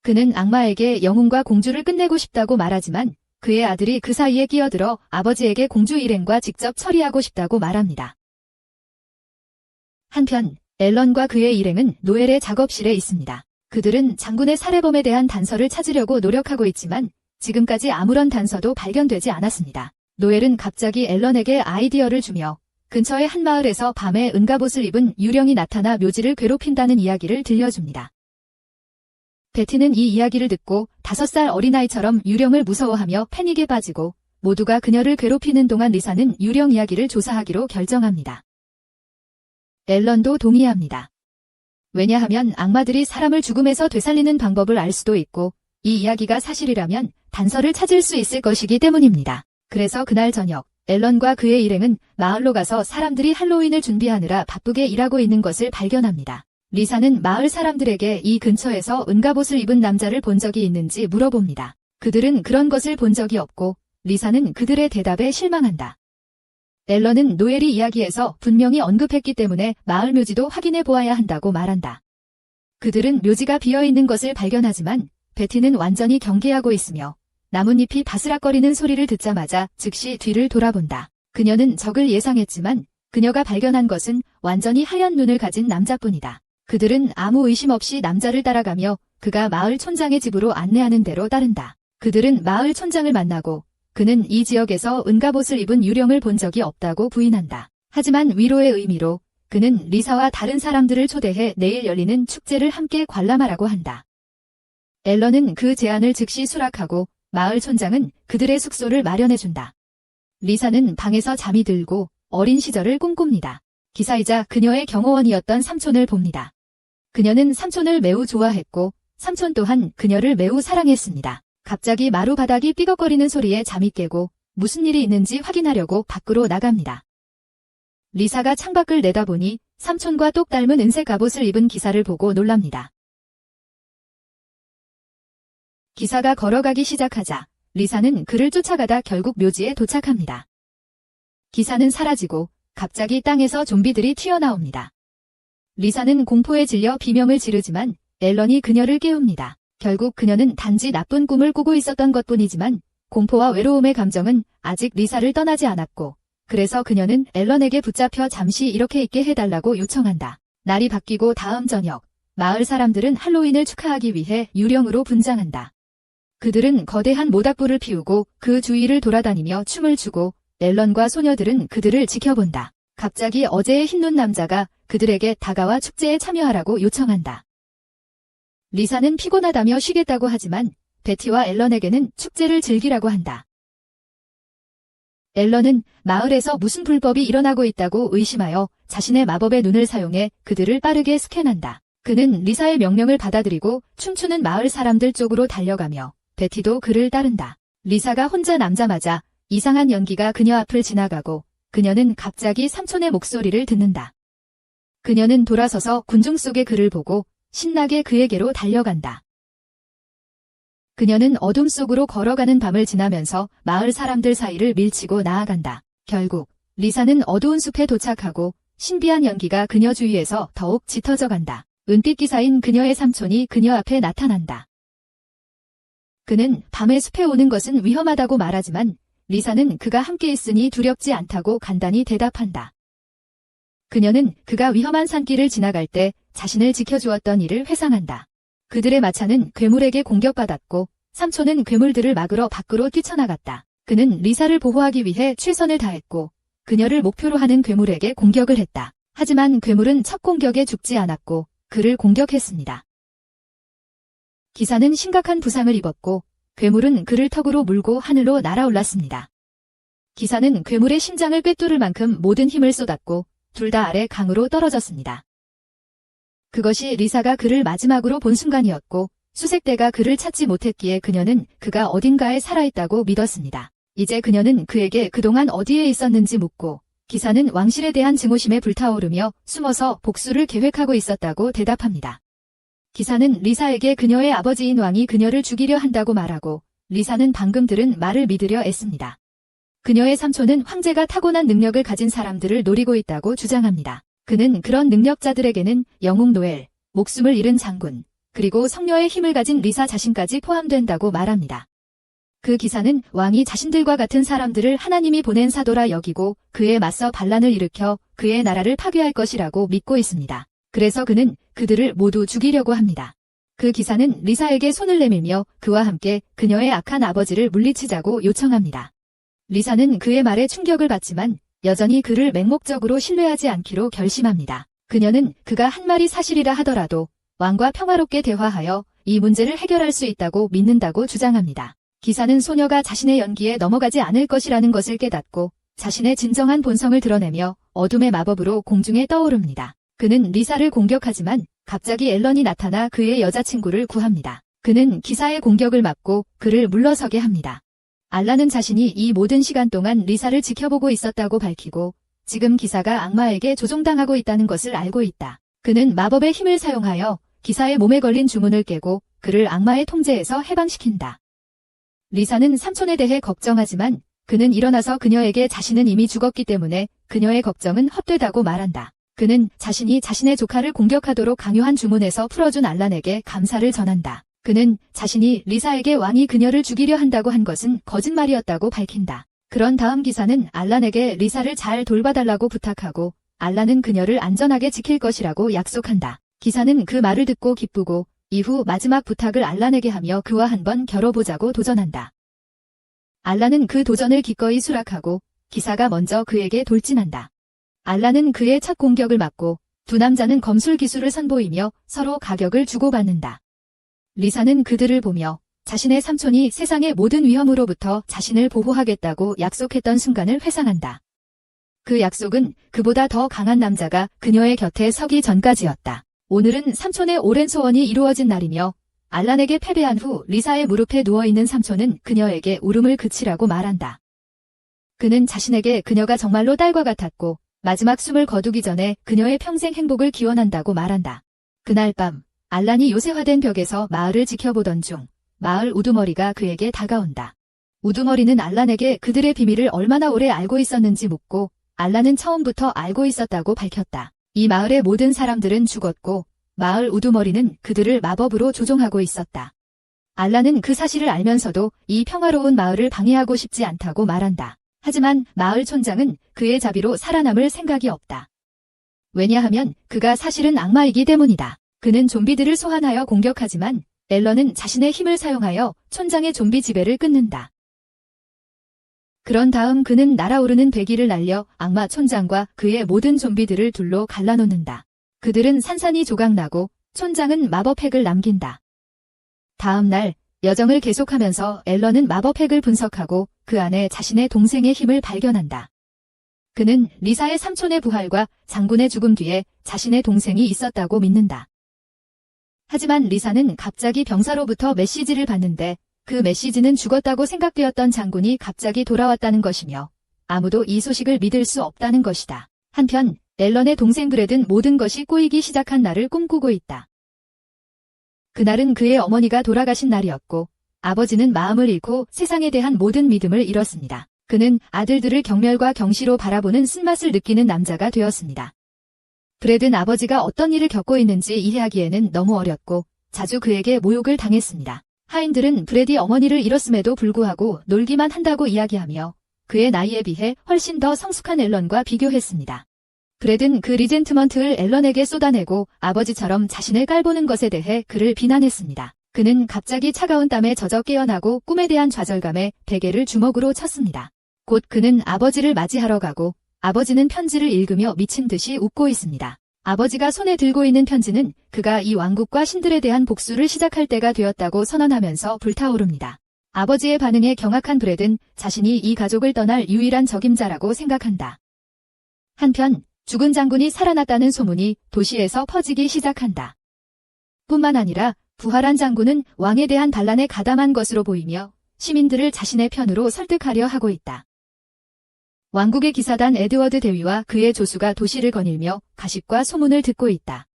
그는 악마에게 영웅과 공주를 끝내고 싶다고 말하지만 그의 아들이 그 사이에 끼어들어 아버지에게 공주 일행과 직접 처리하고 싶다고 말합니다. 한편 앨런과 그의 일행은 노엘의 작업실에 있습니다. 그들은 장군의 살해범에 대한 단서를 찾으려고 노력하고 있지만 지금까지 아무런 단서도 발견되지 않았습니다. 노엘은 갑자기 앨런에게 아이디어를 주며 근처의 한 마을에서 밤에 은갑옷을 입은 유령이 나타나 묘지를 괴롭힌다는 이야기를 들려줍니다. 베티는 이 이야기를 듣고 5살 어린아이처럼 유령을 무서워하며 패닉에 빠지고 모두가 그녀를 괴롭히는 동안 리사는 유령 이야기를 조사하기로 결정합니다. 앨런도 동의합니다. 왜냐하면 악마들이 사람을 죽음에서 되살리는 방법을 알 수도 있고 이 이야기가 사실이라면 단서를 찾을 수 있을 것이기 때문입니다. 그래서 그날 저녁 앨런과 그의 일행은 마을로 가서 사람들이 할로윈을 준비하느라 바쁘게 일하고 있는 것을 발견합니다. 리사는 마을 사람들에게 이 근처에서 은갑옷을 입은 남자를 본 적이 있는지 물어봅니다. 그들은 그런 것을 본 적이 없고 리사는 그들의 대답에 실망한다. 앨런은 노엘이 이야기에서 분명히 언급했기 때문에 마을 묘지도 확인해 보아야 한다고 말한다. 그들은 묘지가 비어있는 것을 발견하지만 베티는 완전히 경계하고 있으며 나뭇잎이 바스락거리는 소리를 듣자마자 즉시 뒤를 돌아본다. 그녀는 적을 예상했지만 그녀가 발견한 것은 완전히 하얀 눈을 가진 남자뿐이다. 그들은 아무 의심 없이 남자를 따라가며 그가 마을 촌장의 집으로 안내하는 대로 따른다. 그들은 마을 촌장을 만나고 그는 이 지역에서 은갑옷을 입은 유령을 본 적이 없다고 부인한다. 하지만 위로의 의미로 그는 리사와 다른 사람들을 초대해 내일 열리는 축제를 함께 관람하라고 한다. 앨런은 그 제안을 즉시 수락하고 마을 촌장은 그들의 숙소를 마련해준다. 리사는 방에서 잠이 들고 어린 시절을 꿈꿉니다. 기사이자 그녀의 경호원이었던 삼촌을 봅니다. 그녀는 삼촌을 매우 좋아했고 삼촌 또한 그녀를 매우 사랑했습니다. 갑자기 마루 바닥이 삐걱거리는 소리에 잠이 깨고 무슨 일이 있는지 확인하려고 밖으로 나갑니다. 리사가 창밖을 내다보니 삼촌과 똑 닮은 은색 갑옷을 입은 기사를 보고 놀랍니다. 기사가 걸어가기 시작하자 리사는 그를 쫓아가다 결국 묘지에 도착합니다. 기사는 사라지고 갑자기 땅에서 좀비들이 튀어나옵니다. 리사는 공포에 질려 비명을 지르지만 앨런이 그녀를 깨웁니다. 결국 그녀는 단지 나쁜 꿈을 꾸고 있었던 것뿐이지만 공포와 외로움의 감정은 아직 리사를 떠나지 않았고 그래서 그녀는 앨런에게 붙잡혀 잠시 이렇게 있게 해달라고 요청한다. 날이 바뀌고 다음 저녁 마을 사람들은 할로윈을 축하하기 위해 유령으로 분장한다. 그들은 거대한 모닥불을 피우고 그 주위를 돌아다니며 춤을 추고 앨런과 소녀들은 그들을 지켜본다. 갑자기 어제의 흰눈 남자가 그들에게 다가와 축제에 참여하라고 요청한다. 리사는 피곤하다며 쉬겠다고 하지만 베티와 앨런에게는 축제를 즐기라고 한다. 앨런은 마을에서 무슨 불법이 일어나고 있다고 의심하여 자신의 마법의 눈을 사용해 그들을 빠르게 스캔한다. 그는 리사의 명령을 받아들이고 춤추는 마을 사람들 쪽으로 달려가며 베티도 그를 따른다. 리사가 혼자 남자마자 이상한 연기가 그녀 앞을 지나가고 그녀는 갑자기 삼촌의 목소리를 듣는다. 그녀는 돌아서서 군중 속의 그를 보고 신나게 그에게로 달려간다. 그녀는 어둠 속으로 걸어가는 밤을 지나면서 마을 사람들 사이를 밀치고 나아간다. 결국 리사는 어두운 숲에 도착하고 신비한 연기가 그녀 주위에서 더욱 짙어져 간다. 은빛 기사인 그녀의 삼촌이 그녀 앞에 나타난다. 그는 밤에 숲에 오는 것은 위험하다고 말하지만 리사는 그가 함께 있으니 두렵지 않다고 간단히 대답한다. 그녀는 그가 위험한 산길을 지나갈 때 자신을 지켜주었던 일을 회상한다. 그들의 마차는 괴물에게 공격받았고 삼촌은 괴물들을 막으러 밖으로 뛰쳐나갔다. 그는 리사를 보호하기 위해 최선을 다했고 그녀를 목표로 하는 괴물에게 공격을 했다. 하지만 괴물은 첫 공격에 죽지 않았고 그를 공격했습니다. 기사는 심각한 부상을 입었고 괴물은 그를 턱으로 물고 하늘로 날아올랐습니다. 기사는 괴물의 심장을 꿰뚫을 만큼 모든 힘을 쏟았고 둘 다 아래 강으로 떨어졌습니다. 그것이 리사가 그를 마지막으로 본 순간이었고 수색대가 그를 찾지 못했기에 그녀는 그가 어딘가에 살아있다고 믿었습니다. 이제 그녀는 그에게 그동안 어디에 있었는지 묻고 기사는 왕실에 대한 증오심에 불타오르며 숨어서 복수를 계획하고 있었다고 대답합니다. 기사는 리사에게 그녀의 아버지인 왕이 그녀를 죽이려 한다고 말하고 리사는 방금 들은 말을 믿으려 애씁니다. 그녀의 삼촌은 황제가 타고난 능력을 가진 사람들을 노리고 있다고 주장합니다. 그는 그런 능력자들에게는 영웅 노엘, 목숨을 잃은 장군, 그리고 성녀의 힘을 가진 리사 자신까지 포함된다고 말합니다. 그 기사는 왕이 자신들과 같은 사람들을 하나님이 보낸 사도라 여기고 그에 맞서 반란을 일으켜 그의 나라를 파괴할 것이라고 믿고 있습니다. 그래서 그는 그들을 모두 죽이려고 합니다. 그 기사는 리사에게 손을 내밀며 그와 함께 그녀의 악한 아버지를 물리치자고 요청합니다. 리사는 그의 말에 충격을 받지만 여전히 그를 맹목적으로 신뢰하지 않기로 결심합니다. 그녀는 그가 한 말이 사실이라 하더라도 왕과 평화롭게 대화하여 이 문제를 해결할 수 있다고 믿는다고 주장합니다. 기사는 소녀가 자신의 연기에 넘어가지 않을 것이라는 것을 깨닫고 자신의 진정한 본성을 드러내며 어둠의 마법으로 공중에 떠오릅니다. 그는 리사를 공격하지만 갑자기 앨런이 나타나 그의 여자친구를 구합니다. 그는 기사의 공격을 막고 그를 물러서게 합니다. 알라는 자신이 이 모든 시간 동안 리사를 지켜보고 있었다고 밝히고 지금 기사가 악마에게 조종당하고 있다는 것을 알고 있다. 그는 마법의 힘을 사용하여 기사의 몸에 걸린 주문을 깨고 그를 악마의 통제에서 해방시킨다. 리사는 삼촌에 대해 걱정하지만 그는 일어나서 그녀에게 자신은 이미 죽었기 때문에 그녀의 걱정은 헛되다고 말한다. 그는 자신이 자신의 조카를 공격하도록 강요한 주문에서 풀어준 알란에게 감사를 전한다. 그는 자신이 리사에게 왕이 그녀를 죽이려 한다고 한 것은 거짓말이었다고 밝힌다. 그런 다음 기사는 알란에게 리사를 잘 돌봐달라고 부탁하고 알란은 그녀를 안전하게 지킬 것이라고 약속한다. 기사는 그 말을 듣고 기쁘고 이후 마지막 부탁을 알란에게 하며 그와 한번 겨뤄보자고 도전한다. 알란은 그 도전을 기꺼이 수락하고 기사가 먼저 그에게 돌진한다. 알란은 그의 첫 공격을 막고 두 남자는 검술 기술을 선보이며 서로 가격을 주고받는다. 리사는 그들을 보며 자신의 삼촌이 세상의 모든 위험으로부터 자신을 보호하겠다고 약속했던 순간을 회상한다. 그 약속은 그보다 더 강한 남자가 그녀의 곁에 서기 전까지였다. 오늘은 삼촌의 오랜 소원이 이루어진 날이며 알란에게 패배한 후 리사의 무릎에 누워있는 삼촌은 그녀에게 울음을 그치라고 말한다. 그는 자신에게 그녀가 정말로 딸과 같았고 마지막 숨을 거두기 전에 그녀의 평생 행복을 기원한다고 말한다. 그날 밤 알란이 요새화된 벽에서 마을을 지켜보던 중 마을 우두머리가 그에게 다가온다. 우두머리는 알란에게 그들의 비밀을 얼마나 오래 알고 있었는지 묻고 알란은 처음부터 알고 있었다고 밝혔다. 이 마을의 모든 사람들은 죽었고 마을 우두머리는 그들을 마법으로 조종하고 있었다. 알란은 그 사실을 알면서도 이 평화로운 마을을 방해하고 싶지 않다고 말한다. 하지만 마을 촌장은 그의 자비로 살아남을 생각이 없다. 왜냐하면 그가 사실은 악마이기 때문이다. 그는 좀비들을 소환하여 공격하지만 앨런은 자신의 힘을 사용하여 촌장의 좀비 지배를 끊는다. 그런 다음 그는 날아오르는 배기를 날려 악마 촌장과 그의 모든 좀비들을 둘로 갈라놓는다. 그들은 산산이 조각나고 촌장은 마법핵을 남긴다. 다음 날 여정을 계속하면서 앨런은 마법핵을 분석하고 그 안에 자신의 동생의 힘을 발견한다. 그는 리사의 삼촌의 부활과 장군의 죽음 뒤에 자신의 동생이 있었다고 믿는다. 하지만 리사는 갑자기 병사로부터 메시지를 받는데 그 메시지는 죽었다고 생각되었던 장군이 갑자기 돌아왔다는 것이며 아무도 이 소식을 믿을 수 없다는 것이다. 한편 앨런의 동생 브래든 모든 것이 꼬이기 시작한 날을 꿈꾸고 있다. 그날은 그의 어머니가 돌아가신 날이었고 아버지는 마음을 잃고 세상에 대한 모든 믿음을 잃었습니다. 그는 아들들을 경멸과 경시로 바라보는 쓴맛을 느끼는 남자가 되었습니다. 브래든 아버지가 어떤 일을 겪고 있는지 이해하기에는 너무 어렸고 자주 그에게 모욕을 당했습니다. 하인들은 브래디 어머니를 잃었음에도 불구하고 놀기만 한다고 이야기하며 그의 나이에 비해 훨씬 더 성숙한 앨런과 비교했습니다. 브래든 그 리젠트먼트를 앨런에게 쏟아내고 아버지처럼 자신을 깔보는 것에 대해 그를 비난했습니다. 그는 갑자기 차가운 땀에 젖어 깨어나고 꿈에 대한 좌절감에 베개를 주먹으로 쳤습니다. 곧 그는 아버지를 맞이하러 가고 아버지는 편지를 읽으며 미친 듯이 웃고 있습니다. 아버지가 손에 들고 있는 편지는 그가 이 왕국과 신들에 대한 복수를 시작할 때가 되었다고 선언하면서 불타오릅니다. 아버지의 반응에 경악한 브래든 자신이 이 가족을 떠날 유일한 적임자라고 생각한다. 한편 죽은 장군이 살아났다는 소문이 도시에서 퍼지기 시작한다. 뿐만 아니라 부활한 장군은 왕에 대한 반란에 가담한 것으로 보이며 시민들을 자신의 편으로 설득하려 하고 있다. 왕국의 기사단 에드워드 대위와 그의 조수가 도시를 거닐며 가십과 소문을 듣고 있다.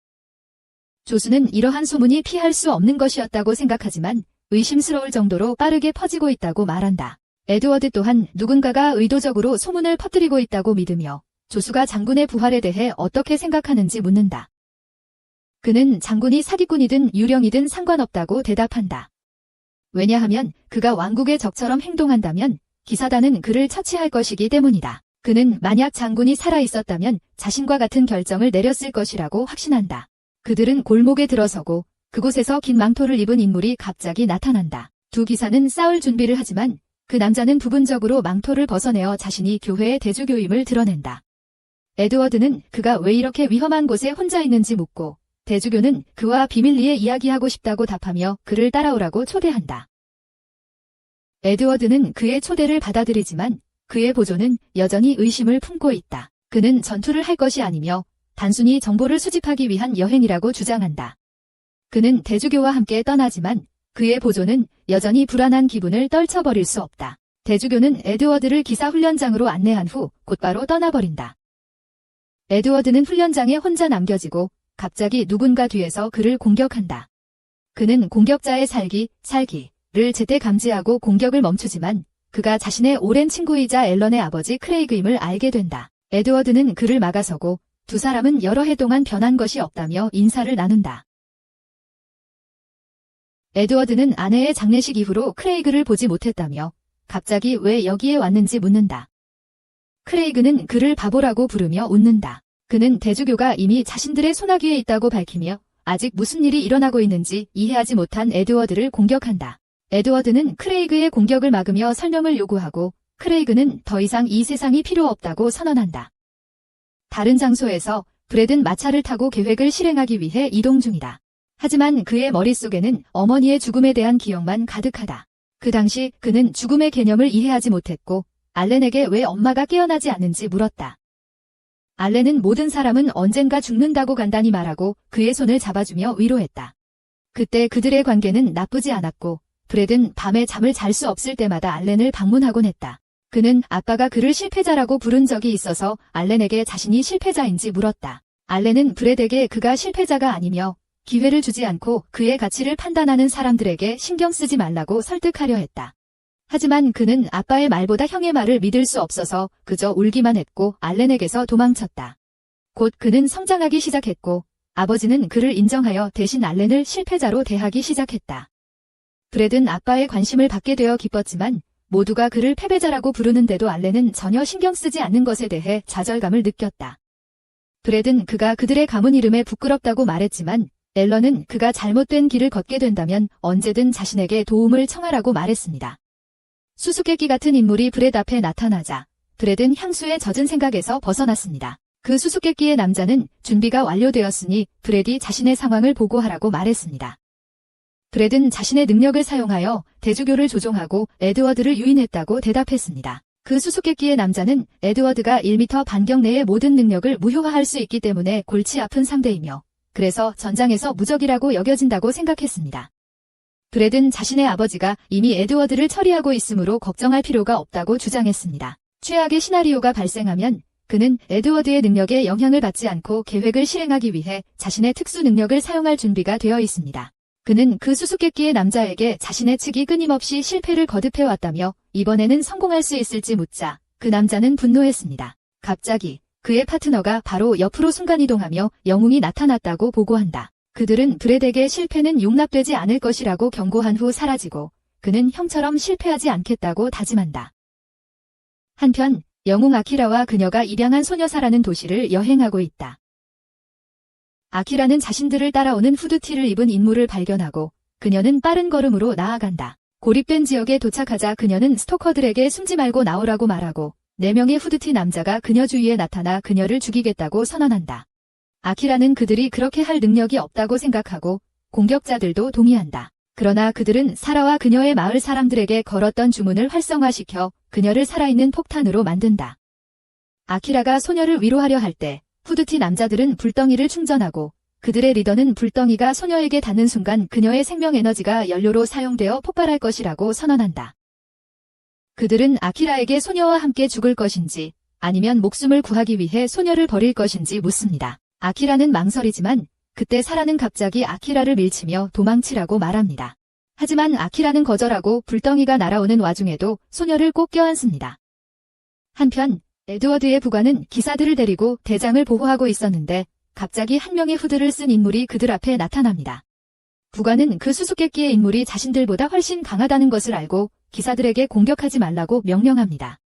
조수는 이러한 소문이 피할 수 없는 것이었다고 생각하지만 의심스러울 정도로 빠르게 퍼지고 있다고 말한다. 에드워드 또한 누군가가 의도적으로 소문을 퍼뜨리고 있다고 믿으며 조수가 장군의 부활에 대해 어떻게 생각하는지 묻는다. 그는 장군이 사기꾼이든 유령이든 상관없다고 대답한다. 왜냐하면 그가 왕국의 적처럼 행동한다면 기사단은 그를 처치할 것이기 때문이다. 그는 만약 장군이 살아있었다면 자신과 같은 결정을 내렸을 것이라고 확신한다. 그들은 골목에 들어서고 그곳에서 긴 망토를 입은 인물이 갑자기 나타난다. 두 기사는 싸울 준비를 하지만 그 남자는 부분적으로 망토를 벗어내어 자신이 교회의 대주교임을 드러낸다. 에드워드는 그가 왜 이렇게 위험한 곳에 혼자 있는지 묻고 대주교는 그와 비밀리에 이야기하고 싶다고 답하며 그를 따라오라고 초대한다. 에드워드는 그의 초대를 받아들이지만 그의 보조는 여전히 의심을 품고 있다. 그는 전투를 할 것이 아니며 단순히 정보를 수집하기 위한 여행이라고 주장한다. 그는 대주교와 함께 떠나지만 그의 보조는 여전히 불안한 기분을 떨쳐버릴 수 없다. 대주교는 에드워드를 기사훈련장으로 안내한 후 곧바로 떠나버린다. 에드워드는 훈련장에 혼자 남겨지고 갑자기 누군가 뒤에서 그를 공격한다. 그는 공격자의 살기를 제때 감지하고 공격을 멈추지만 그가 자신의 오랜 친구이자 앨런의 아버지 크레이그임을 알게 된다. 에드워드는 그를 막아서고 두 사람은 여러 해 동안 변한 것이 없다며 인사를 나눈다. 에드워드는 아내의 장례식 이후로 크레이그를 보지 못했다며 갑자기 왜 여기에 왔는지 묻는다. 크레이그는 그를 바보라고 부르며 웃는다. 그는 대주교가 이미 자신들의 소나기에 있다고 밝히며 아직 무슨 일이 일어나고 있는지 이해하지 못한 에드워드를 공격한다. 에드워드는 크레이그의 공격을 막으며 설명을 요구하고 크레이그는 더 이상 이 세상이 필요 없다고 선언한다. 다른 장소에서 브래든 마차를 타고 계획을 실행하기 위해 이동 중이다. 하지만 그의 머릿속에는 어머니의 죽음에 대한 기억만 가득하다. 그 당시 그는 죽음의 개념을 이해하지 못했고 알렌에게 왜 엄마가 깨어나지 않는지 물었다. 알렌은 모든 사람은 언젠가 죽는다고 간단히 말하고 그의 손을 잡아주며 위로했다. 그때 그들의 관계는 나쁘지 않았고 브래든 밤에 잠을 잘 수 없을 때마다 알렌을 방문하곤 했다. 그는 아빠가 그를 실패자라고 부른 적이 있어서 알렌에게 자신이 실패자인지 물었다. 알렌은 브래드에게 그가 실패자가 아니며 기회를 주지 않고 그의 가치를 판단하는 사람들에게 신경 쓰지 말라고 설득하려 했다. 하지만 그는 아빠의 말보다 형의 말을 믿을 수 없어서 그저 울기만 했고 알렌에게서 도망쳤다. 곧 그는 성장하기 시작했고 아버지는 그를 인정하여 대신 알렌을 실패자로 대하기 시작했다. 브래드는 아빠의 관심을 받게 되어 기뻤지만 모두가 그를 패배자라고 부르는데도 알렌은 전혀 신경 쓰지 않는 것에 대해 좌절감을 느꼈다. 브래드는 그가 그들의 가문 이름에 부끄럽다고 말했지만 앨런은 그가 잘못된 길을 걷게 된다면 언제든 자신에게 도움을 청하라고 말했습니다. 수수께끼 같은 인물이 브렛 앞에 나타나자 브렛은 향수에 젖은 생각에서 벗어났습니다. 그 수수께끼의 남자는 준비가 완료되었으니 브렛이 자신의 상황을 보고하라고 말했습니다. 브렛은 자신의 능력을 사용하여 대주교를 조종하고 에드워드를 유인했다고 대답했습니다. 그 수수께끼의 남자는 에드워드가 1m 반경 내의 모든 능력을 무효화할 수 있기 때문에 골치 아픈 상대이며 그래서 전장에서 무적이라고 여겨진다고 생각했습니다. 브렛은 자신의 아버지가 이미 에드워드를 처리하고 있으므로 걱정할 필요가 없다고 주장했습니다. 최악의 시나리오가 발생하면 그는 에드워드의 능력에 영향을 받지 않고 계획을 실행하기 위해 자신의 특수 능력을 사용할 준비가 되어 있습니다. 그는 그 수수께끼의 남자에게 자신의 측이 끊임없이 실패를 거듭해왔다며 이번에는 성공할 수 있을지 묻자 그 남자는 분노했습니다. 갑자기 그의 파트너가 바로 옆으로 순간이동하며 영웅이 나타났다고 보고한다. 그들은 브렛에게 실패는 용납되지 않을 것이라고 경고한 후 사라지고 그는 형처럼 실패하지 않겠다고 다짐한다. 한편 영웅 아키라와 그녀가 입양한 소녀사라는 도시를 여행하고 있다. 아키라는 자신들을 따라오는 후드티를 입은 인물을 발견하고 그녀는 빠른 걸음으로 나아간다. 고립된 지역에 도착하자 그녀는 스토커들에게 숨지 말고 나오라고 말하고 4명의 후드티 남자가 그녀 주위에 나타나 그녀를 죽이겠다고 선언한다. 아키라는 그들이 그렇게 할 능력이 없다고 생각하고 공격자들도 동의한다. 그러나 그들은 사라와 그녀의 마을 사람들에게 걸었던 주문을 활성화시켜 그녀를 살아있는 폭탄으로 만든다. 아키라가 소녀를 위로하려 할 때 후드티 남자들은 불덩이를 충전하고 그들의 리더는 불덩이가 소녀에게 닿는 순간 그녀의 생명 에너지가 연료로 사용되어 폭발할 것이라고 선언한다. 그들은 아키라에게 소녀와 함께 죽을 것인지 아니면 목숨을 구하기 위해 소녀를 버릴 것인지 묻습니다. 아키라는 망설이지만 그때 사라는 갑자기 아키라를 밀치며 도망치라고 말합니다. 하지만 아키라는 거절하고 불덩이가 날아오는 와중에도 소녀를 꼭 껴안습니다. 한편 에드워드의 부관은 기사들을 데리고 대장을 보호하고 있었는데 갑자기 한 명의 후드를 쓴 인물이 그들 앞에 나타납니다. 부관은 그 수수께끼의 인물이 자신들보다 훨씬 강하다는 것을 알고 기사들에게 공격하지 말라고 명령합니다.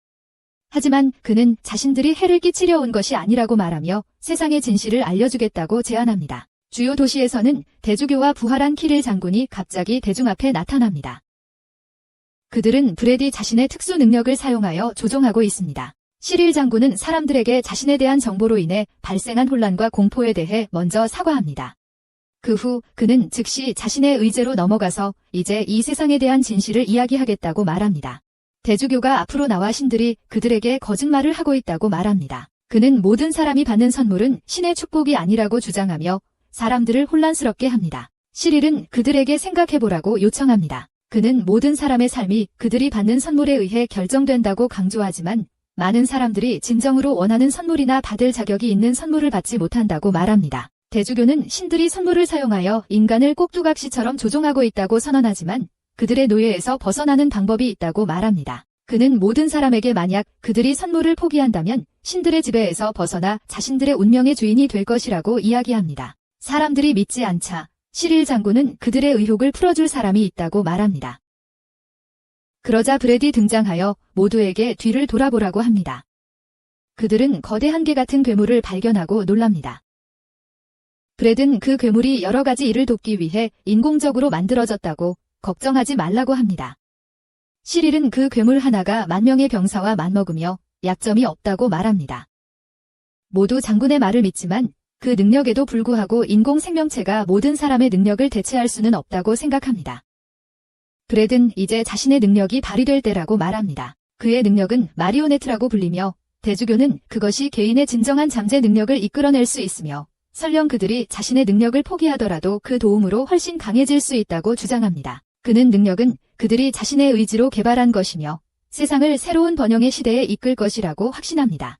하지만 그는 자신들이 해를 끼치려 온 것이 아니라고 말하며 세상의 진실을 알려주겠다고 제안합니다. 주요 도시에서는 대주교와 부활한 키릴 장군이 갑자기 대중 앞에 나타납니다. 그들은 브렛이 자신의 특수 능력을 사용하여 조종하고 있습니다. 시릴 장군은 사람들에게 자신에 대한 정보로 인해 발생한 혼란과 공포에 대해 먼저 사과합니다. 그 후 그는 즉시 자신의 의제로 넘어가서 이제 이 세상에 대한 진실을 이야기하겠다고 말합니다. 대주교가 앞으로 나와 신들이 그들에게 거짓말을 하고 있다고 말합니다. 그는 모든 사람이 받는 선물은 신의 축복이 아니라고 주장하며 사람들을 혼란스럽게 합니다. 시릴은 그들에게 생각해보라고 요청합니다. 그는 모든 사람의 삶이 그들이 받는 선물에 의해 결정된다고 강조하지만 많은 사람들이 진정으로 원하는 선물이나 받을 자격이 있는 선물을 받지 못한다고 말합니다. 대주교는 신들이 선물을 사용하여 인간을 꼭두각시처럼 조종하고 있다고 선언하지만 그들의 노예에서 벗어나는 방법이 있다고 말합니다. 그는 모든 사람에게 만약 그들이 선물을 포기한다면 신들의 지배에서 벗어나 자신들의 운명의 주인이 될 것이라고 이야기합니다. 사람들이 믿지 않자 시릴 장군은 그들의 의혹을 풀어줄 사람이 있다고 말합니다. 그러자 브렛이 등장하여 모두에게 뒤를 돌아보라고 합니다. 그들은 거대 한개 같은 괴물을 발견하고 놀랍니다. 브렛은 그 괴물이 여러 가지 일을 돕기 위해 인공적으로 만들어졌다고 걱정하지 말라고 합니다. 시릴은 그 괴물 하나가 10,000명의 병사와 맞먹으며 약점이 없다고 말합니다. 모두 장군의 말을 믿지만 그 능력에도 불구하고 인공 생명체가 모든 사람의 능력을 대체할 수는 없다고 생각합니다. 브렛은 이제 자신의 능력이 발휘될 때라고 말합니다. 그의 능력은 마리오네트라고 불리며 대주교는 그것이 개인의 진정한 잠재 능력을 이끌어낼 수 있으며 설령 그들이 자신의 능력을 포기하더라도 그 도움으로 훨씬 강해질 수 있다고 주장합니다. 그는 능력은 그들이 자신의 의지로 개발한 것이며 세상을 새로운 번영의 시대에 이끌 것이라고 확신합니다.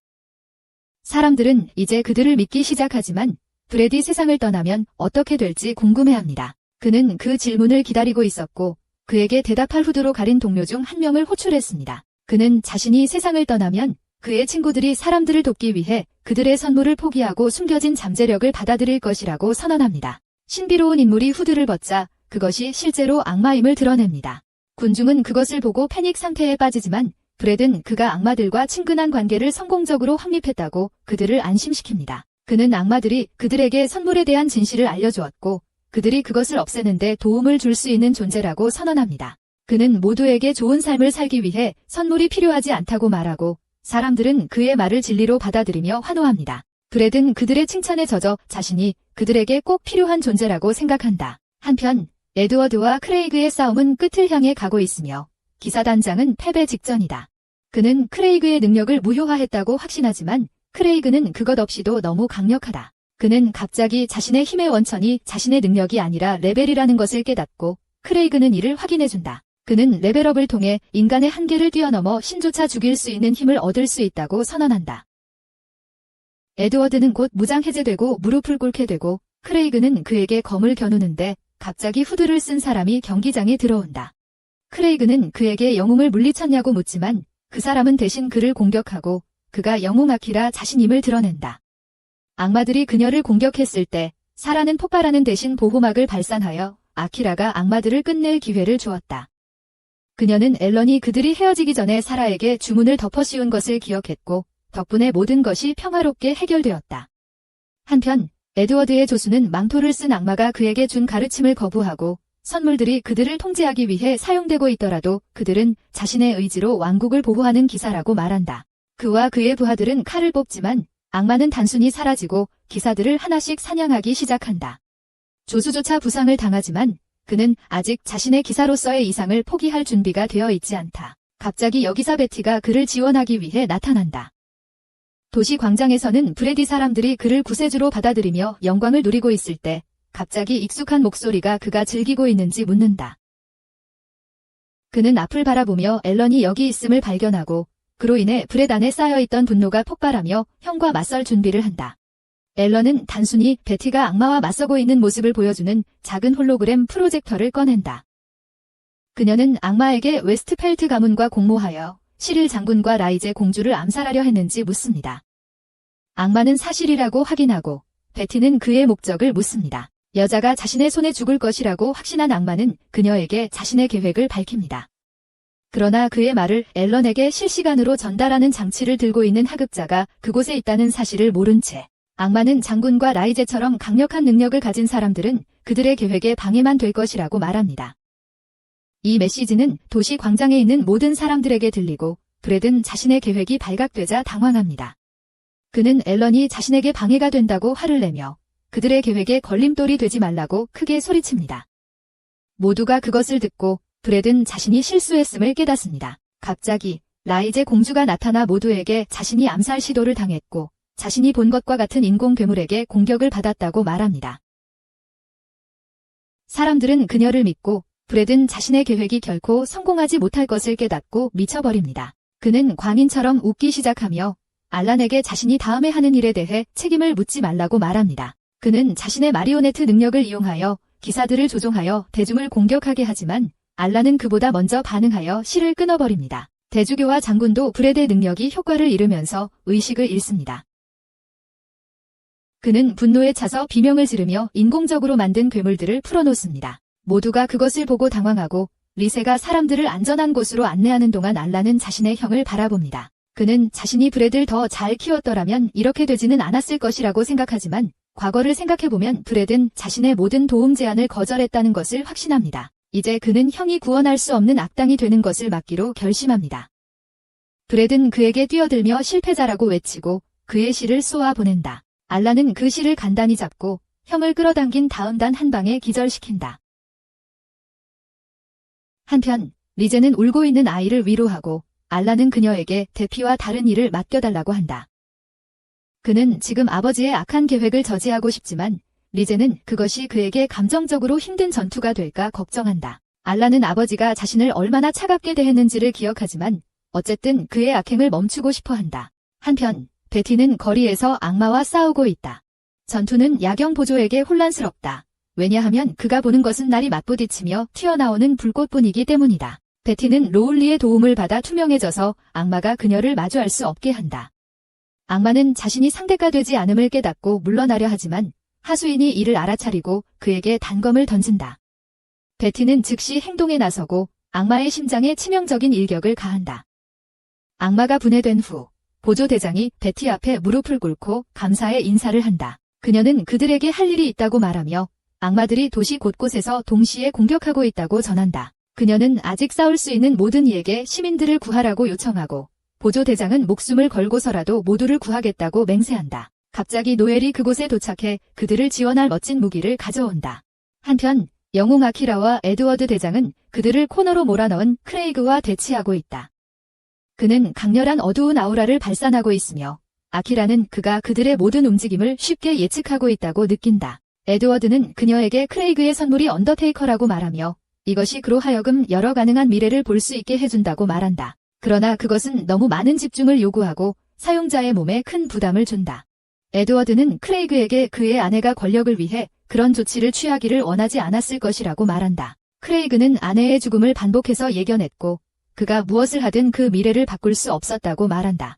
사람들은 이제 그들을 믿기 시작하지만 브렛이 세상을 떠나면 어떻게 될지 궁금해합니다. 그는 그 질문을 기다리고 있었고 그에게 대답할 후드로 가린 동료 중 한 명을 호출했습니다. 그는 자신이 세상을 떠나면 그의 친구들이 사람들을 돕기 위해 그들의 선물을 포기하고 숨겨진 잠재력을 받아들일 것이라고 선언합니다. 신비로운 인물이 후드를 벗자 그것이 실제로 악마임을 드러냅니다. 군중은 그것을 보고 패닉 상태에 빠지지만 브렛은 그가 악마들과 친근한 관계를 성공적으로 확립했다고 그들을 안심시킵니다. 그는 악마들이 그들에게 선물에 대한 진실을 알려주었고 그들이 그것을 없애는데 도움을 줄 수 있는 존재라고 선언합니다. 그는 모두에게 좋은 삶을 살기 위해 선물이 필요하지 않다고 말하고 사람들은 그의 말을 진리로 받아들이며 환호합니다. 브렛은 그들의 칭찬에 젖어 자신이 그들에게 꼭 필요한 존재라고 생각한다. 한편 에드워드와 크레이그의 싸움은 끝을 향해 가고 있으며 기사단장은 패배 직전이다. 그는 크레이그의 능력을 무효화했다고 확신하지만 크레이그는 그것 없이도 너무 강력하다. 그는 갑자기 자신의 힘의 원천이 자신의 능력이 아니라 레벨이라는 것을 깨닫고 크레이그는 이를 확인해준다. 그는 레벨업을 통해 인간의 한계를 뛰어넘어 신조차 죽일 수 있는 힘을 얻을 수 있다고 선언한다. 에드워드는 곧 무장 해제되고 무릎을 꿇게 되고 크레이그는 그에게 검을 겨누는데 갑자기 후드를 쓴 사람이 경기장에 들어온다. 크레이그는 그에게 영웅을 물리쳤냐고 묻지만 그 사람은 대신 그를 공격하고 그가 영웅 아키라 자신임을 드러낸다. 악마들이 그녀를 공격했을 때 사라는 폭발하는 대신 보호막을 발산하여 아키라가 악마들을 끝낼 기회를 주었다. 그녀는 앨런이 그들이 헤어지기 전에 사라에게 주문을 덮어씌운 것을 기억했고 덕분에 모든 것이 평화롭게 해결되었다. 한편 에드워드의 조수는 망토를 쓴 악마가 그에게 준 가르침을 거부하고 선물들이 그들을 통제하기 위해 사용되고 있더라도 그들은 자신의 의지로 왕국을 보호하는 기사라고 말한다. 그와 그의 부하들은 칼을 뽑지만 악마는 단순히 사라지고 기사들을 하나씩 사냥하기 시작한다. 조수조차 부상을 당하지만 그는 아직 자신의 기사로서의 이상을 포기할 준비가 되어 있지 않다. 갑자기 여기사 베티가 그를 지원하기 위해 나타난다. 도시 광장에서는 브레디 사람들이 그를 구세주로 받아들이며 영광을 누리고 있을 때 갑자기 익숙한 목소리가 그가 즐기고 있는지 묻는다. 그는 앞을 바라보며 앨런이 여기 있음을 발견하고 그로 인해 브렛 안에 쌓여있던 분노가 폭발하며 형과 맞설 준비를 한다. 앨런은 단순히 베티가 악마와 맞서고 있는 모습을 보여주는 작은 홀로그램 프로젝터를 꺼낸다. 그녀는 악마에게 웨스트펠트 가문과 공모하여 시릴 장군과 라이제 공주를 암살하려 했는지 묻습니다. 악마는 사실이라고 확인하고 베티는 그의 목적을 묻습니다. 여자가 자신의 손에 죽을 것이라고 확신한 악마는 그녀에게 자신의 계획을 밝힙니다. 그러나 그의 말을 앨런에게 실시간으로 전달하는 장치를 들고 있는 하급자가 그곳에 있다는 사실을 모른 채 악마는 장군과 라이제처럼 강력한 능력을 가진 사람들은 그들의 계획에 방해만 될 것이라고 말합니다. 이 메시지는 도시 광장에 있는 모든 사람들에게 들리고 브렛은 자신의 계획이 발각되자 당황합니다. 그는 앨런이 자신에게 방해가 된다고 화를 내며 그들의 계획에 걸림돌이 되지 말라고 크게 소리칩니다. 모두가 그것을 듣고 브렛은 자신이 실수했음을 깨닫습니다. 갑자기 라이제 공주가 나타나 모두에게 자신이 암살 시도를 당했고 자신이 본 것과 같은 인공 괴물에게 공격을 받았다고 말합니다. 사람들은 그녀를 믿고 브렛은 자신의 계획이 결코 성공하지 못할 것을 깨닫고 미쳐버립니다. 그는 광인처럼 웃기 시작하며 알란에게 자신이 다음에 하는 일에 대해 책임을 묻지 말라고 말합니다. 그는 자신의 마리오네트 능력을 이용하여 기사들을 조종하여 대중을 공격하게 하지만 알란은 그보다 먼저 반응하여 실을 끊어버립니다. 대주교와 장군도 브렛의 능력이 효과를 잃으면서 의식을 잃습니다. 그는 분노에 차서 비명을 지르며 인공적으로 만든 괴물들을 풀어놓습니다. 모두가 그것을 보고 당황하고 리세가 사람들을 안전한 곳으로 안내하는 동안 알란은 자신의 형을 바라봅니다. 그는 자신이 브렛을 더 잘 키웠더라면 이렇게 되지는 않았을 것이라고 생각하지만 과거를 생각해보면 브렛은 자신의 모든 도움 제안을 거절했다는 것을 확신합니다. 이제 그는 형이 구원할 수 없는 악당이 되는 것을 막기로 결심합니다. 브렛은 그에게 뛰어들며 실패자라고 외치고 그의 실을 쏘아 보낸다. 알란은 그 실을 간단히 잡고 형을 끌어당긴 다음 단 한 방에 기절시킨다. 한편 리제는 울고 있는 아이를 위로하고 알란은 그녀에게 대피와 다른 일을 맡겨달라고 한다. 그는 지금 아버지의 악한 계획을 저지하고 싶지만 리제는 그것이 그에게 감정적으로 힘든 전투가 될까 걱정한다. 알란은 아버지가 자신을 얼마나 차갑게 대했는지를 기억하지만 어쨌든 그의 악행을 멈추고 싶어 한다. 한편 베티는 거리에서 악마와 싸우고 있다. 전투는 야경 보조에게 혼란스럽다. 왜냐하면 그가 보는 것은 날이 맞부딪히며 튀어나오는 불꽃뿐이기 때문이다. 베티는 로울리의 도움을 받아 투명해져서 악마가 그녀를 마주할 수 없게 한다. 악마는 자신이 상대가 되지 않음을 깨닫고 물러나려 하지만 하수인이 이를 알아차리고 그에게 단검을 던진다. 베티는 즉시 행동에 나서고 악마의 심장에 치명적인 일격을 가한다. 악마가 분해된 후 보조대장이 베티 앞에 무릎을 꿇고 감사의 인사를 한다. 그녀는 그들에게 할 일이 있다고 말하며 악마들이 도시 곳곳에서 동시에 공격하고 있다고 전한다. 그녀는 아직 싸울 수 있는 모든 이에게 시민들을 구하라고 요청하고 보조대장은 목숨을 걸고서라도 모두를 구하겠다고 맹세한다. 갑자기 노엘이 그곳에 도착해 그들을 지원할 멋진 무기를 가져온다. 한편 영웅 아키라와 에드워드 대장은 그들을 코너로 몰아넣은 크레이그와 대치하고 있다. 그는 강렬한 어두운 아우라를 발산하고 있으며 아키라는 그가 그들의 모든 움직임을 쉽게 예측하고 있다고 느낀다. 에드워드는 그녀에게 크레이그의 선물이 언더테이커라고 말하며 이것이 그로 하여금 여러 가능한 미래를 볼 수 있게 해준다고 말한다. 그러나 그것은 너무 많은 집중을 요구하고 사용자의 몸에 큰 부담을 준다. 에드워드는 크레이그에게 그의 아내가 권력을 위해 그런 조치를 취하기를 원하지 않았을 것이라고 말한다. 크레이그는 아내의 죽음을 반복해서 예견했고 그가 무엇을 하든 그 미래를 바꿀 수 없었다고 말한다.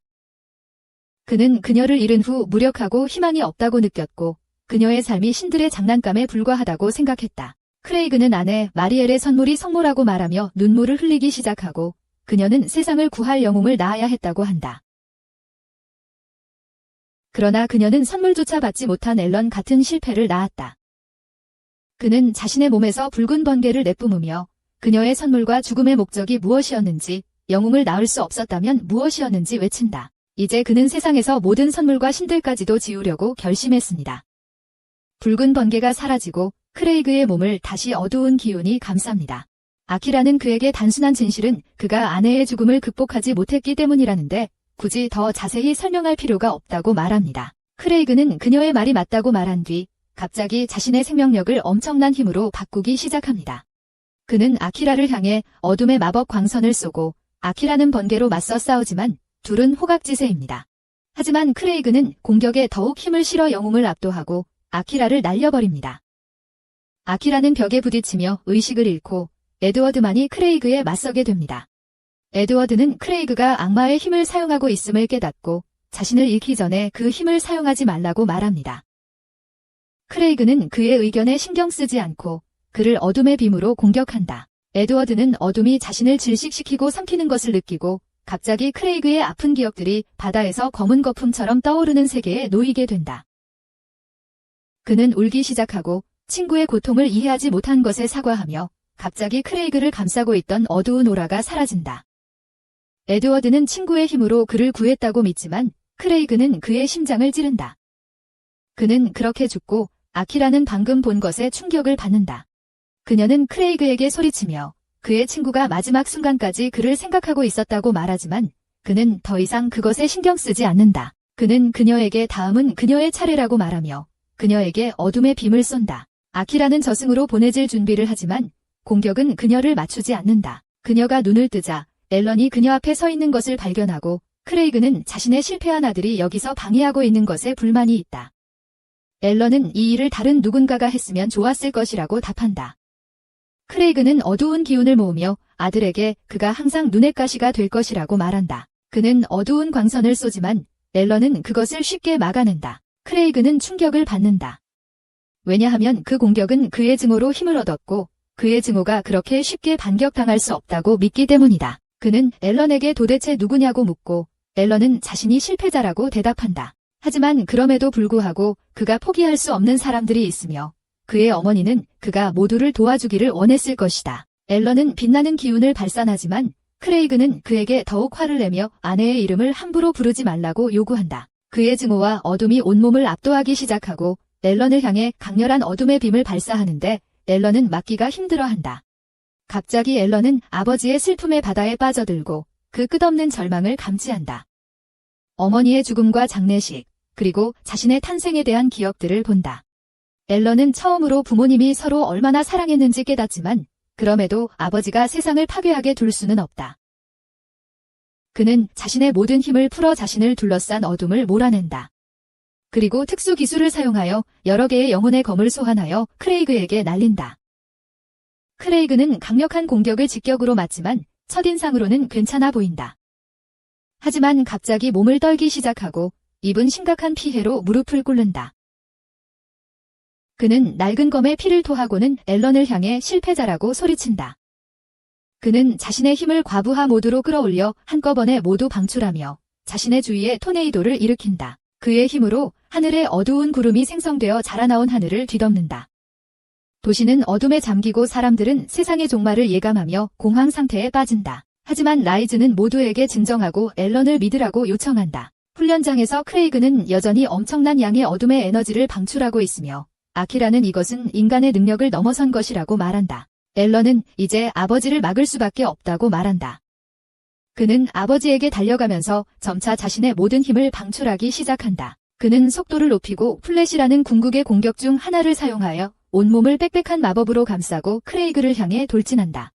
그는 그녀를 잃은 후 무력하고 희망이 없다고 느꼈고 그녀의 삶이 신들의 장난감에 불과하다고 생각했다. 크레이그는 아내 마리엘의 선물이 성모라고 말하며 눈물을 흘리기 시작하고 그녀는 세상을 구할 영웅을 낳아야 했다고 한다. 그러나 그녀는 선물조차 받지 못한 앨런 같은 실패를 낳았다. 그는 자신의 몸에서 붉은 번개를 내뿜으며 그녀의 선물과 죽음의 목적이 무엇이었는지, 영웅을 낳을 수 없었다면 무엇이었는지 외친다. 이제 그는 세상에서 모든 선물과 신들까지도 지우려고 결심했습니다. 붉은 번개가 사라지고 크레이그의 몸을 다시 어두운 기운이 감쌉니다. 아키라는 그에게 단순한 진실은 그가 아내의 죽음을 극복하지 못했기 때문이라는데 굳이 더 자세히 설명할 필요가 없다고 말합니다. 크레이그는 그녀의 말이 맞다고 말한 뒤 갑자기 자신의 생명력을 엄청난 힘으로 바꾸기 시작합니다. 그는 아키라를 향해 어둠의 마법 광선을 쏘고 아키라는 번개로 맞서 싸우지만 둘은 호각지세입니다. 하지만 크레이그는 공격에 더욱 힘을 실어 영웅을 압도하고 아키라를 날려버립니다. 아키라는 벽에 부딪히며 의식을 잃고 에드워드만이 크레이그에 맞서게 됩니다. 에드워드는 크레이그가 악마의 힘을 사용하고 있음을 깨닫고 자신을 잃기 전에 그 힘을 사용하지 말라고 말합니다. 크레이그는 그의 의견에 신경 쓰지 않고 그를 어둠의 빔으로 공격한다. 에드워드는 어둠이 자신을 질식시키고 삼키는 것을 느끼고 갑자기 크레이그의 아픈 기억들이 바다에서 검은 거품처럼 떠오르는 세계에 놓이게 된다. 그는 울기 시작하고 친구의 고통을 이해하지 못한 것에 사과하며 갑자기 크레이그를 감싸고 있던 어두운 오라가 사라진다. 에드워드는 친구의 힘으로 그를 구했다고 믿지만 크레이그는 그의 심장을 찌른다. 그는 그렇게 죽고 아키라는 방금 본 것에 충격을 받는다. 그녀는 크레이그에게 소리치며 그의 친구가 마지막 순간까지 그를 생각하고 있었다고 말하지만 그는 더 이상 그것에 신경 쓰지 않는다. 그는 그녀에게 다음은 그녀의 차례라고 말하며 그녀에게 어둠의 빔을 쏜다. 아키라는 저승으로 보내질 준비를 하지만 공격은 그녀를 맞추지 않는다. 그녀가 눈을 뜨자 앨런이 그녀 앞에 서 있는 것을 발견하고 크레이그는 자신의 실패한 아들이 여기서 방해하고 있는 것에 불만이 있다. 앨런은 이 일을 다른 누군가가 했으면 좋았을 것이라고 답한다. 크레이그는 어두운 기운을 모으며 아들에게 그가 항상 눈의 가시가 될 것이라고 말한다. 그는 어두운 광선을 쏘지만 앨런은 그것을 쉽게 막아낸다. 크레이그는 충격을 받는다. 왜냐하면 그 공격은 그의 증오로 힘을 얻었고 그의 증오가 그렇게 쉽게 반격당할 수 없다고 믿기 때문이다. 그는 앨런에게 도대체 누구냐고 묻고 앨런은 자신이 실패자라고 대답한다. 하지만 그럼에도 불구하고 그가 포기할 수 없는 사람들이 있으며 그의 어머니는 그가 모두를 도와주기를 원했을 것이다. 앨런은 빛나는 기운을 발산하지만 크레이그는 그에게 더욱 화를 내며 아내의 이름을 함부로 부르지 말라고 요구한다. 그의 증오와 어둠이 온몸을 압도하기 시작하고 앨런을 향해 강렬한 어둠의 빔을 발사하는데 앨런은 막기가 힘들어한다. 갑자기 앨런은 아버지의 슬픔의 바다에 빠져들고 그 끝없는 절망을 감지한다. 어머니의 죽음과 장례식, 그리고 자신의 탄생에 대한 기억들을 본다. 앨런은 처음으로 부모님이 서로 얼마나 사랑했는지 깨닫지만 그럼에도 아버지가 세상을 파괴하게 둘 수는 없다. 그는 자신의 모든 힘을 풀어 자신을 둘러싼 어둠을 몰아낸다. 그리고 특수 기술을 사용하여 여러 개의 영혼의 검을 소환하여 크레이그에게 날린다. 크레이그는 강력한 공격을 직격으로 맞지만 첫인상으로는 괜찮아 보인다. 하지만 갑자기 몸을 떨기 시작하고 입은 심각한 피해로 무릎을 꿇는다. 그는 낡은 검에 피를 토하고는 앨런을 향해 실패자라고 소리친다. 그는 자신의 힘을 과부하 모드로 끌어올려 한꺼번에 모두 방출하며 자신의 주위에 토네이도를 일으킨다. 그의 힘으로 하늘에 어두운 구름이 생성되어 자라나온 하늘을 뒤덮는다. 도시는 어둠에 잠기고 사람들은 세상의 종말을 예감하며 공황 상태에 빠진다. 하지만 라이즈는 모두에게 진정하고 앨런을 믿으라고 요청한다. 훈련장에서 크레이그는 여전히 엄청난 양의 어둠의 에너지를 방출하고 있으며 아키라는 이것은 인간의 능력을 넘어선 것이라고 말한다. 앨런은 이제 아버지를 막을 수밖에 없다고 말한다. 그는 아버지에게 달려가면서 점차 자신의 모든 힘을 방출하기 시작한다. 그는 속도를 높이고 플래시라는 궁극의 공격 중 하나를 사용하여 온몸을 빽빽한 마법으로 감싸고 크레이그를 향해 돌진한다.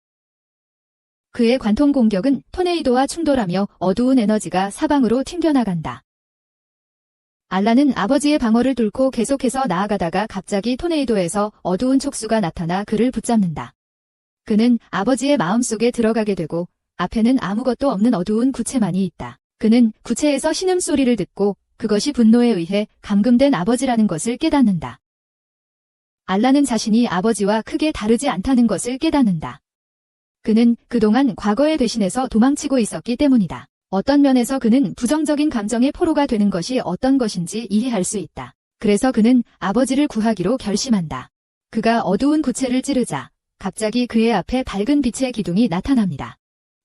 그의 관통 공격은 토네이도와 충돌하며 어두운 에너지가 사방으로 튕겨나간다. 알라는 아버지의 방어를 뚫고 계속해서 나아가다가 갑자기 토네이도에서 어두운 촉수가 나타나 그를 붙잡는다. 그는 아버지의 마음속에 들어가게 되고 앞에는 아무것도 없는 어두운 구체만이 있다. 그는 구체에서 신음소리를 듣고 그것이 분노에 의해 감금된 아버지라는 것을 깨닫는다. 알라는 자신이 아버지와 크게 다르지 않다는 것을 깨닫는다. 그는 그동안 과거의 배신에서 도망치고 있었기 때문이다. 어떤 면에서 그는 부정적인 감정의 포로가 되는 것이 어떤 것인지 이해할 수 있다. 그래서 그는 아버지를 구하기로 결심한다. 그가 어두운 구체를 찌르자 갑자기 그의 앞에 밝은 빛의 기둥이 나타납니다.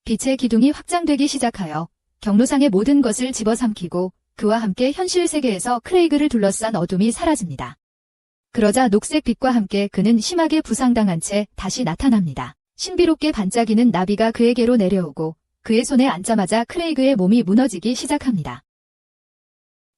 빛의 기둥이 확장되기 시작하여 경로상의 모든 것을 집어삼키고 그와 함께 현실 세계에서 크레이그를 둘러싼 어둠이 사라집니다. 그러자 녹색 빛과 함께 그는 심하게 부상당한 채 다시 나타납니다. 신비롭게 반짝이는 나비가 그에게로 내려오고 그의 손에 앉자마자 크레이그의 몸이 무너지기 시작합니다.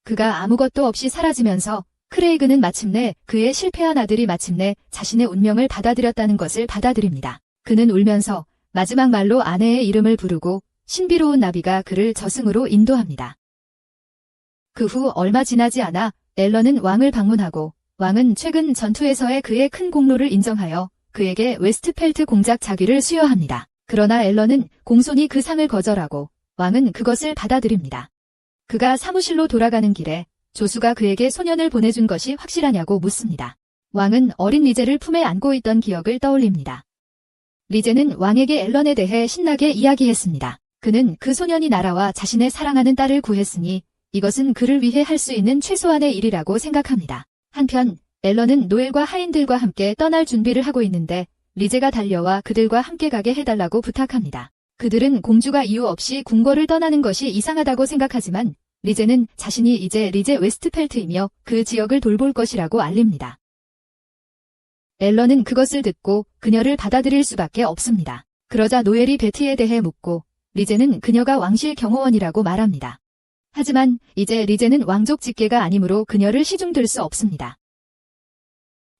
그가 아무것도 없이 사라지면서 크레이그는 마침내 그의 실패한 아들이 마침내 자신의 운명을 받아들였다는 것을 받아들입니다. 그는 울면서 마지막 말로 아내의 이름을 부르고 신비로운 나비가 그를 저승으로 인도합니다. 그 후 얼마 지나지 않아 앨런은 왕을 방문하고 왕은 최근 전투에서의 그의 큰 공로를 인정하여 그에게 웨스트펠트 공작 자귀를 수여합니다. 그러나 앨런은 공손히 그 상을 거절하고 왕은 그것을 받아들입니다. 그가 사무실로 돌아가는 길에 조수가 그에게 소년을 보내준 것이 확실하냐고 묻습니다. 왕은 어린 리제를 품에 안고 있던 기억을 떠올립니다. 리제는 왕에게 앨런에 대해 신나게 이야기했습니다. 그는 그 소년이 날아와 자신의 사랑하는 딸을 구했으니 이것은 그를 위해 할 수 있는 최소한의 일이라고 생각합니다. 한편 앨런은 노엘과 하인들과 함께 떠날 준비를 하고 있는데 리제가 달려와 그들과 함께 가게 해달라고 부탁합니다. 그들은 공주가 이유 없이 궁궐을 떠나는 것이 이상하다고 생각하지만 리제는 자신이 이제 리제 웨스트펠트이며 그 지역을 돌볼 것이라고 알립니다. 앨런은 그것을 듣고 그녀를 받아들일 수밖에 없습니다. 그러자 노엘이 베티에 대해 묻고 리제는 그녀가 왕실 경호원이라고 말합니다. 하지만 이제 리제는 왕족 직계가 아니므로 그녀를 시중들 수 없습니다.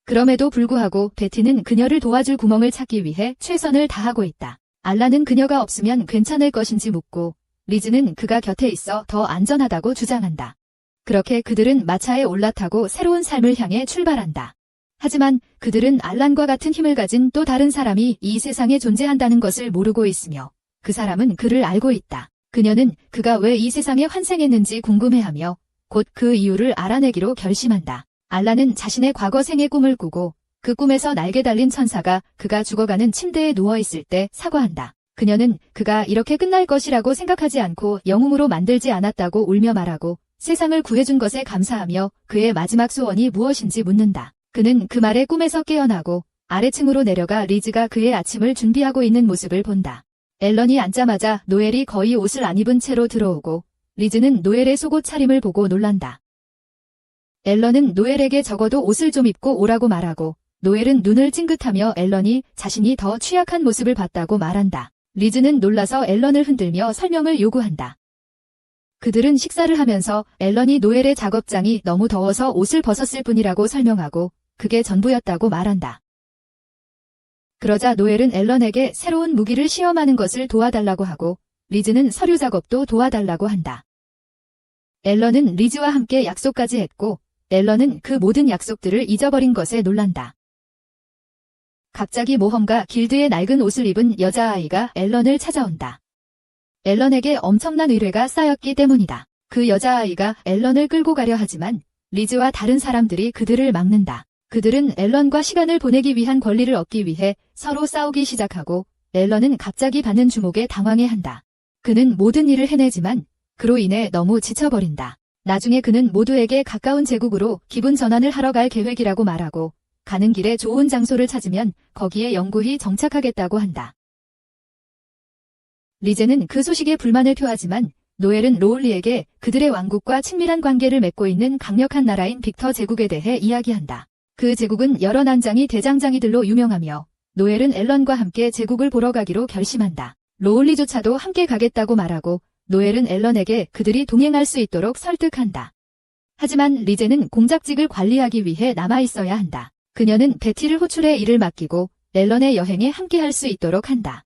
그럼에도 불구하고 베티는 그녀를 도와줄 구멍을 찾기 위해 최선을 다하고 있다. 알라는 그녀가 없으면 괜찮을 것인지 묻고 리즈는 그가 곁에 있어 더 안전하다고 주장한다. 그렇게 그들은 마차에 올라타고 새로운 삶을 향해 출발한다. 하지만 그들은 알란과 같은 힘을 가진 또 다른 사람이 이 세상에 존재한다는 것을 모르고 있으며 그 사람은 그를 알고 있다. 그녀는 그가 왜 이 세상에 환생했는지 궁금해하며 곧 그 이유를 알아내기로 결심한다. 알라는 자신의 과거 생의 꿈을 꾸고 그 꿈에서 날개 달린 천사가 그가 죽어가는 침대에 누워있을 때 사과한다. 그녀는 그가 이렇게 끝날 것이라고 생각하지 않고 영웅으로 만들지 않았다고 울며 말하고 세상을 구해준 것에 감사하며 그의 마지막 소원이 무엇인지 묻는다. 그는 그 말에 꿈에서 깨어나고 아래층으로 내려가 리즈가 그의 아침을 준비하고 있는 모습을 본다. 앨런이 앉자마자 노엘이 거의 옷을 안 입은 채로 들어오고 리즈는 노엘의 속옷 차림을 보고 놀란다. 앨런은 노엘에게 적어도 옷을 좀 입고 오라고 말하고 노엘은 눈을 찡긋하며 앨런이 자신이 더 취약한 모습을 봤다고 말한다. 리즈는 놀라서 앨런을 흔들며 설명을 요구한다. 그들은 식사를 하면서 앨런이 노엘의 작업장이 너무 더워서 옷을 벗었을 뿐이라고 설명하고 그게 전부였다고 말한다. 그러자 노엘은 앨런에게 새로운 무기를 시험하는 것을 도와달라고 하고 리즈는 서류 작업도 도와달라고 한다. 앨런은 리즈와 함께 약속까지 했고 앨런은 그 모든 약속들을 잊어버린 것에 놀란다. 갑자기 모험가 길드의 낡은 옷을 입은 여자아이가 앨런을 찾아온다. 앨런에게 엄청난 의뢰가 쌓였기 때문이다. 그 여자아이가 앨런을 끌고 가려 하지만 리즈와 다른 사람들이 그들을 막는다. 그들은 앨런과 시간을 보내기 위한 권리를 얻기 위해 서로 싸우기 시작하고 앨런은 갑자기 받는 주목에 당황해한다. 그는 모든 일을 해내지만 그로 인해 너무 지쳐버린다. 나중에 그는 모두에게 가까운 제국으로 기분 전환을 하러 갈 계획이라고 말하고 가는 길에 좋은 장소를 찾으면 거기에 영구히 정착하겠다고 한다. 리제는 그 소식에 불만을 표하지만 노엘은 로울리에게 그들의 왕국과 친밀한 관계를 맺고 있는 강력한 나라인 빅터 제국에 대해 이야기한다. 그 제국은 여러 난장이 대장장이들로 유명하며 노엘은 앨런과 함께 제국을 보러 가기로 결심한다. 로울리조차도 함께 가겠다고 말하고 노엘은 앨런에게 그들이 동행할 수 있도록 설득한다. 하지만 리제는 공작직을 관리하기 위해 남아있어야 한다. 그녀는 베티를 호출해 일을 맡기고 앨런의 여행에 함께할 수 있도록 한다.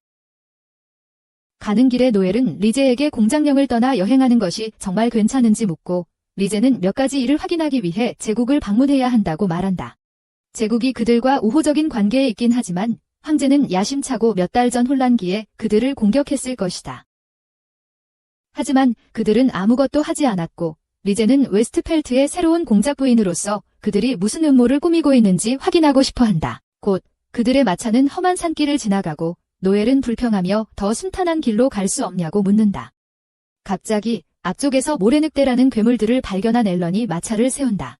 가는 길에 노엘은 리제에게 공작령을 떠나 여행하는 것이 정말 괜찮은지 묻고 리제는 몇 가지 일을 확인하기 위해 제국을 방문해야 한다고 말한다. 제국이 그들과 우호적인 관계에 있긴 하지만 황제는 야심차고 몇 달 전 혼란기에 그들을 공격했을 것이다. 하지만 그들은 아무것도 하지 않았고 리제는 웨스트펠트의 새로운 공작 부인으로서 그들이 무슨 음모를 꾸미고 있는지 확인하고 싶어 한다. 곧 그들의 마차는 험한 산길을 지나가고 노엘은 불평하며 더 순탄한 길로 갈 수 없냐고 묻는다. 갑자기 앞쪽에서 모래늑대라는 괴물들을 발견한 앨런이 마차를 세운다.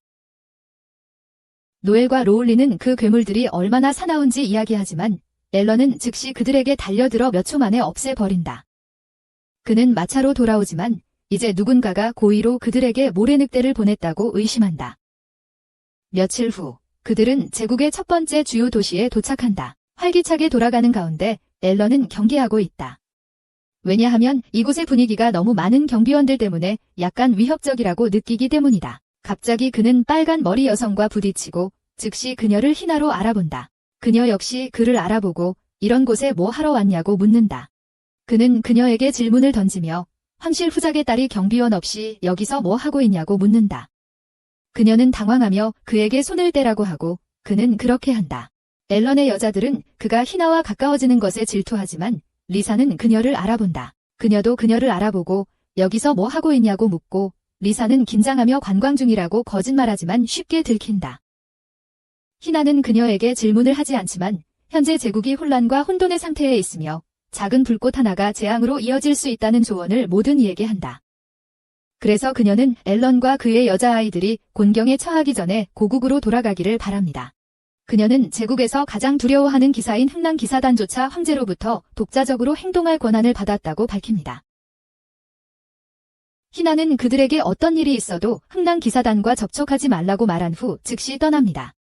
노엘과 로울리는 그 괴물들이 얼마나 사나운지 이야기하지만 앨런은 즉시 그들에게 달려들어 몇 초 만에 없애버린다. 그는 마차로 돌아오지만 이제 누군가가 고의로 그들에게 모래늑대를 보냈다고 의심한다. 며칠 후 그들은 제국의 첫 번째 주요 도시에 도착한다. 활기차게 돌아가는 가운데 앨런은 경계하고 있다. 왜냐하면 이곳의 분위기가 너무 많은 경비원들 때문에 약간 위협적이라고 느끼기 때문이다. 갑자기 그는 빨간 머리 여성과 부딪히고 즉시 그녀를 희나로 알아본다. 그녀 역시 그를 알아보고 이런 곳에 뭐 하러 왔냐고 묻는다. 그는 그녀에게 질문을 던지며 황실 후작의 딸이 경비원 없이 여기서 뭐 하고 있냐고 묻는다. 그녀는 당황하며 그에게 손을 떼라고 하고 그는 그렇게 한다. 앨런의 여자들은 그가 희나와 가까워지는 것에 질투하지만 리사는 그녀를 알아본다. 그녀도 그녀를 알아보고 여기서 뭐 하고 있냐고 묻고 리사는 긴장하며 관광 중이라고 거짓말하지만 쉽게 들킨다. 희나는 그녀에게 질문을 하지 않지만 현재 제국이 혼란과 혼돈의 상태에 있으며 작은 불꽃 하나가 재앙으로 이어질 수 있다는 조언을 모든 이에게 한다. 그래서 그녀는 앨런과 그의 여자아이들이 곤경에 처하기 전에 고국으로 돌아가기를 바랍니다. 그녀는 제국에서 가장 두려워하는 기사인 흥랑 기사단조차 황제로부터 독자적으로 행동할 권한을 받았다고 밝힙니다. 희나는 그들에게 어떤 일이 있어도 흥랑 기사단과 접촉하지 말라고 말한 후 즉시 떠납니다.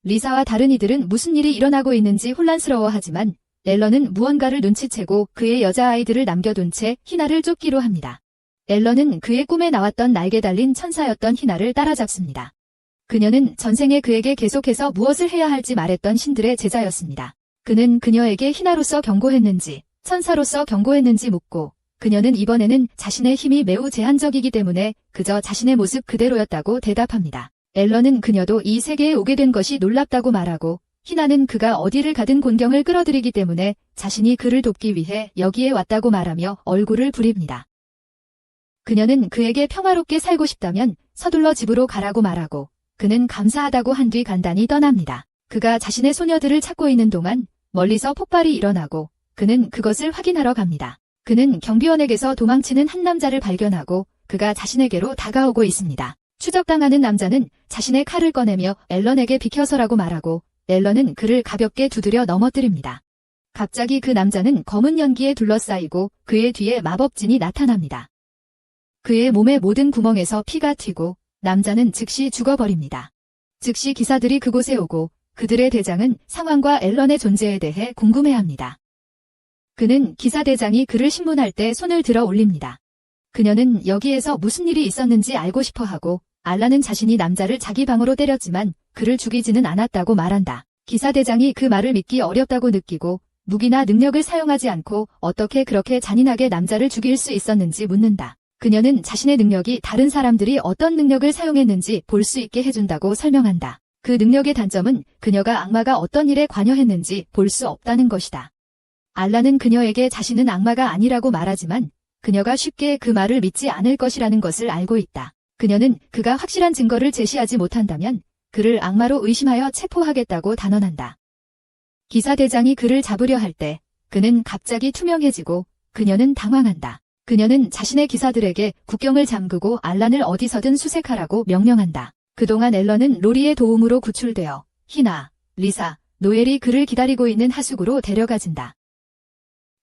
리사와 다른 이들은 무슨 일이 일어나고 있는지 혼란스러워하지만 앨런은 무언가를 눈치채고 그의 여자아이들을 남겨둔 채 희나를 쫓기로 합니다. 앨런은 그의 꿈에 나왔던 날개 달린 천사였던 희나를 따라잡습니다. 그녀는 전생에 그에게 계속해서 무엇을 해야 할지 말했던 신들의 제자였습니다. 그는 그녀에게 희나로서 경고했는지 천사로서 경고했는지 묻고 그녀는 이번에는 자신의 힘이 매우 제한적이기 때문에 그저 자신의 모습 그대로였다고 대답합니다. 앨런은 그녀도 이 세계에 오게 된 것이 놀랍다고 말하고 희나는 그가 어디를 가든 곤경을 끌어들이기 때문에 자신이 그를 돕기 위해 여기에 왔다고 말하며 얼굴을 부립니다. 그녀는 그에게 평화롭게 살고 싶다면 서둘러 집으로 가라고 말하고 그는 감사하다고 한 뒤 간단히 떠납니다. 그가 자신의 소녀들을 찾고 있는 동안 멀리서 폭발이 일어나고 그는 그것을 확인하러 갑니다. 그는 경비원에게서 도망치는 한 남자를 발견하고 그가 자신에게로 다가오고 있습니다. 추적당하는 남자는 자신의 칼을 꺼내며 앨런에게 비켜서라고 말하고 앨런은 그를 가볍게 두드려 넘어뜨립니다. 갑자기 그 남자는 검은 연기에 둘러싸이고 그의 뒤에 마법진이 나타납니다. 그의 몸의 모든 구멍에서 피가 튀고 남자는 즉시 죽어버립니다. 즉시 기사들이 그곳에 오고 그들의 대장은 상황과 앨런의 존재에 대해 궁금해합니다. 그는 기사 대장이 그를 신문할 때 손을 들어 올립니다. 그녀는 여기에서 무슨 일이 있었는지 알고 싶어 하고 알라는 자신이 남자를 자기 방으로 때렸지만 그를 죽이지는 않았다고 말한다. 기사 대장이 그 말을 믿기 어렵다고 느끼고 무기나 능력을 사용하지 않고 어떻게 그렇게 잔인하게 남자를 죽일 수 있었는지 묻는다. 그녀는 자신의 능력이 다른 사람들이 어떤 능력을 사용했는지 볼 수 있게 해준다고 설명한다. 그 능력의 단점은 그녀가 악마가 어떤 일에 관여했는지 볼 수 없다는 것이다. 알라는 그녀에게 자신은 악마가 아니라고 말하지만 그녀가 쉽게 그 말을 믿지 않을 것이라는 것을 알고 있다. 그녀는 그가 확실한 증거를 제시하지 못한다면 그를 악마로 의심하여 체포하겠다고 단언한다. 기사 대장이 그를 잡으려 할 때 그는 갑자기 투명해지고 그녀는 당황한다. 그녀는 자신의 기사들에게 국경을 잠그고 알란을 어디서든 수색하라고 명령한다. 그동안 앨런은 로리의 도움으로 구출되어 희나, 리사, 노엘이 그를 기다리고 있는 하수구로 데려가진다.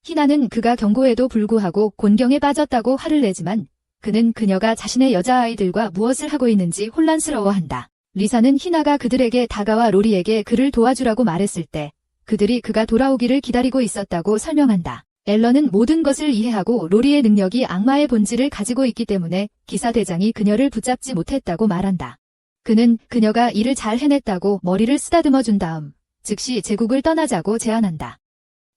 희나는 그가 경고에도 불구하고 곤경에 빠졌다고 화를 내지만 그는 그녀가 자신의 여자아이들과 무엇을 하고 있는지 혼란스러워한다. 리사는 희나가 그들에게 다가와 로리에게 그를 도와주라고 말했을 때 그들이 그가 돌아오기를 기다리고 있었다고 설명한다. 앨런은 모든 것을 이해하고 로리의 능력이 악마의 본질을 가지고 있기 때문에 기사대장이 그녀를 붙잡지 못했다고 말한다. 그는 그녀가 일을 잘 해냈다고 머리를 쓰다듬어 준 다음 즉시 제국을 떠나자고 제안한다.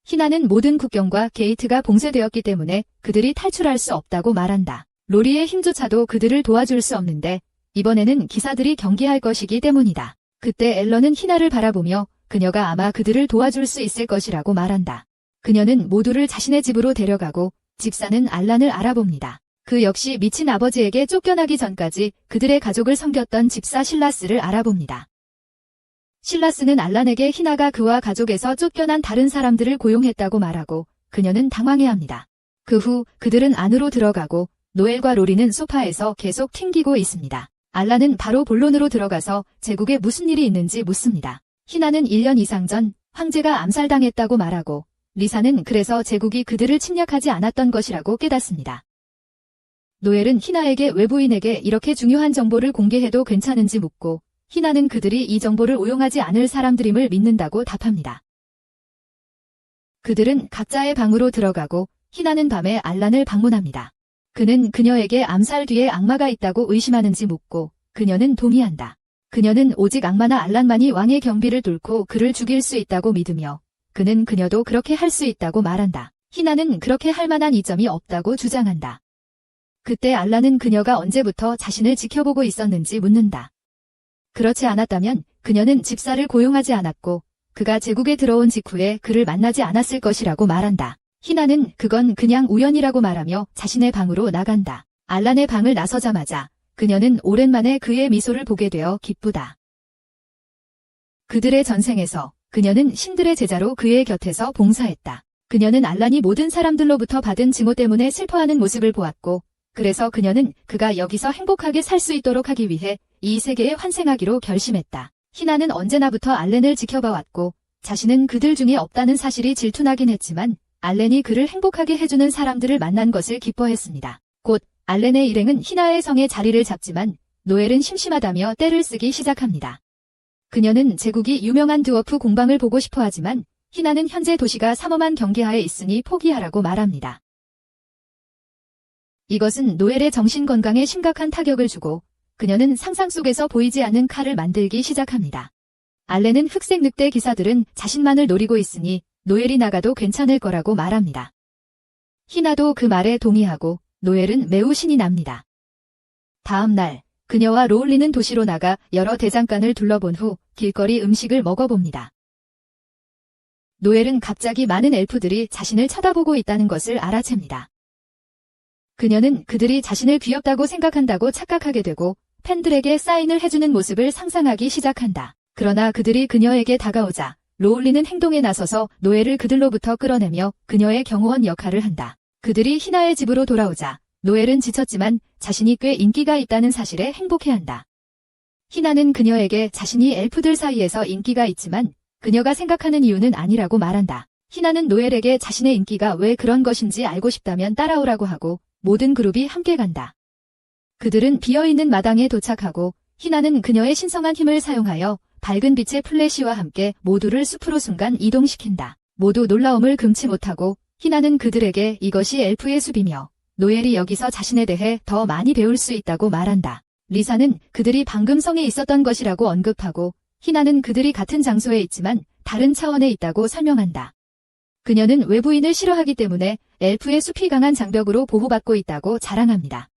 희나는 모든 국경과 게이트가 봉쇄되었기 때문에 그들이 탈출할 수 없다고 말한다. 로리의 힘조차도 그들을 도와줄 수 없는데 이번에는 기사들이 경기할 것이기 때문이다. 그때 앨런은 희나를 바라보며 그녀가 아마 그들을 도와줄 수 있을 것이라고 말한다. 그녀는 모두를 자신의 집으로 데려가고 집사는 알란을 알아봅니다. 그 역시 미친 아버지에게 쫓겨나기 전까지 그들의 가족을 섬겼던 집사 실라스를 알아봅니다. 실라스는 알란에게 희나가 그와 가족에서 쫓겨난 다른 사람들을 고용했다고 말하고 그녀는 당황해합니다. 그 후 그들은 안으로 들어가고 노엘과 로리는 소파에서 계속 튕기고 있습니다. 알란은 바로 본론으로 들어가서 제국에 무슨 일이 있는지 묻습니다. 희나는 1년 이상 전 황제가 암살당했다고 말하고 리사는 그래서 제국이 그들을 침략하지 않았던 것이라고 깨닫습니다. 노엘은 희나에게 외부인에게 이렇게 중요한 정보를 공개해도 괜찮은지 묻고 희나는 그들이 이 정보를 오용하지 않을 사람들임을 믿는다고 답합니다. 그들은 각자의 방으로 들어가고 희나는 밤에 알란을 방문합니다. 그는 그녀에게 암살 뒤에 악마가 있다고 의심하는지 묻고 그녀는 동의한다. 그녀는 오직 악마나 알란만이 왕의 경비를 뚫고 그를 죽일 수 있다고 믿으며 그는 그녀도 그렇게 할 수 있다고 말한다. 희나는 그렇게 할 만한 이점이 없다고 주장한다. 그때 알란은 그녀가 언제부터 자신을 지켜보고 있었는지 묻는다. 그렇지 않았다면 그녀는 집사를 고용하지 않았고 그가 제국에 들어온 직후에 그를 만나지 않았을 것이라고 말한다. 희나는 그건 그냥 우연이라고 말하며 자신의 방으로 나간다. 알란의 방을 나서자마자 그녀는 오랜만에 그의 미소를 보게 되어 기쁘다. 그들의 전생에서 그녀는 신들의 제자로 그의 곁에서 봉사했다. 그녀는 알란이 모든 사람들로부터 받은 증오 때문에 슬퍼하는 모습을 보았고 그래서 그녀는 그가 여기서 행복하게 살 수 있도록 하기 위해 이 세계에 환생하기로 결심했다. 희나는 언제나부터 알렌을 지켜봐왔고 자신은 그들 중에 없다는 사실이 질투나긴 했지만 알렌이 그를 행복하게 해주는 사람들을 만난 것을 기뻐했습니다. 곧 알렌의 일행은 희나의 성에 자리를 잡지만 노엘은 심심하다며 떼를 쓰기 시작합니다. 그녀는 제국이 유명한 드워프 공방을 보고 싶어 하지만 희나는 현재 도시가 삼엄한 경계하에 있으니 포기하라고 말합니다. 이것은 노엘의 정신건강에 심각한 타격을 주고 그녀는 상상 속에서 보이지 않는 칼을 만들기 시작합니다. 알렌은 흑색 늑대 기사들은 자신만을 노리고 있으니 노엘이 나가도 괜찮을 거라고 말합니다. 희나도 그 말에 동의하고 노엘은 매우 신이 납니다. 다음 날 그녀와 로울리는 도시로 나가 여러 대장간을 둘러본 후 길거리 음식을 먹어봅니다. 노엘은 갑자기 많은 엘프들이 자신을 쳐다보고 있다는 것을 알아챕니다. 그녀는 그들이 자신을 귀엽다고 생각한다고 착각하게 되고 팬들에게 사인을 해주는 모습을 상상하기 시작한다. 그러나 그들이 그녀에게 다가오자 로울리는 행동에 나서서 노엘을 그들로부터 끌어내며 그녀의 경호원 역할을 한다. 그들이 희나의 집으로 돌아오자 노엘은 지쳤지만 자신이 꽤 인기가 있다는 사실에 행복해한다. 희나는 그녀에게 자신이 엘프들 사이에서 인기가 있지만 그녀가 생각하는 이유는 아니라고 말한다. 희나는 노엘에게 자신의 인기가 왜 그런 것인지 알고 싶다면 따라오라고 하고 모든 그룹이 함께 간다. 그들은 비어있는 마당에 도착하고 희나는 그녀의 신성한 힘을 사용하여 밝은 빛의 플래시와 함께 모두를 숲으로 순간 이동시킨다. 모두 놀라움을 금치 못하고 희나는 그들에게 이것이 엘프의 숲이며 노엘이 여기서 자신에 대해 더 많이 배울 수 있다고 말한다. 리사는 그들이 방금 성에 있었던 것이라고 언급하고 희나는 그들이 같은 장소에 있지만 다른 차원에 있다고 설명한다. 그녀는 외부인을 싫어하기 때문에 엘프의 숲이 강한 장벽으로 보호받고 있다고 자랑합니다.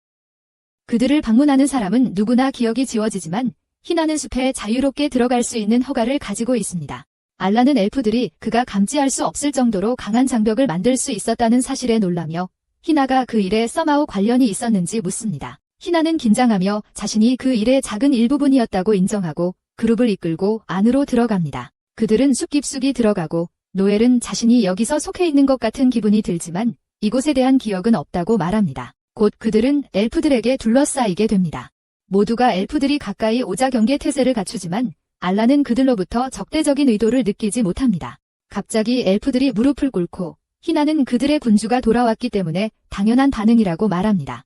그들을 방문하는 사람은 누구나 기억이 지워지지만 희나는 숲에 자유롭게 들어갈 수 있는 허가를 가지고 있습니다. 알란은 엘프들이 그가 감지할 수 없을 정도로 강한 장벽을 만들 수 있었다는 사실에 놀라며 희나가 그 일에 썸아웃 관련이 있었는지 묻습니다. 희나는 긴장하며 자신이 그 일의 작은 일부분이었다고 인정하고 그룹을 이끌고 안으로 들어갑니다. 그들은 숲 깊숙이 들어가고 노엘은 자신이 여기서 속해 있는 것 같은 기분이 들지만 이곳에 대한 기억은 없다고 말합니다. 곧 그들은 엘프들에게 둘러싸이게 됩니다. 모두가 엘프들이 가까이 오자 경계 태세를 갖추지만 알라는 그들로부터 적대적인 의도를 느끼지 못합니다. 갑자기 엘프들이 무릎을 꿇고 희나는 그들의 군주가 돌아왔기 때문에 당연한 반응이라고 말합니다.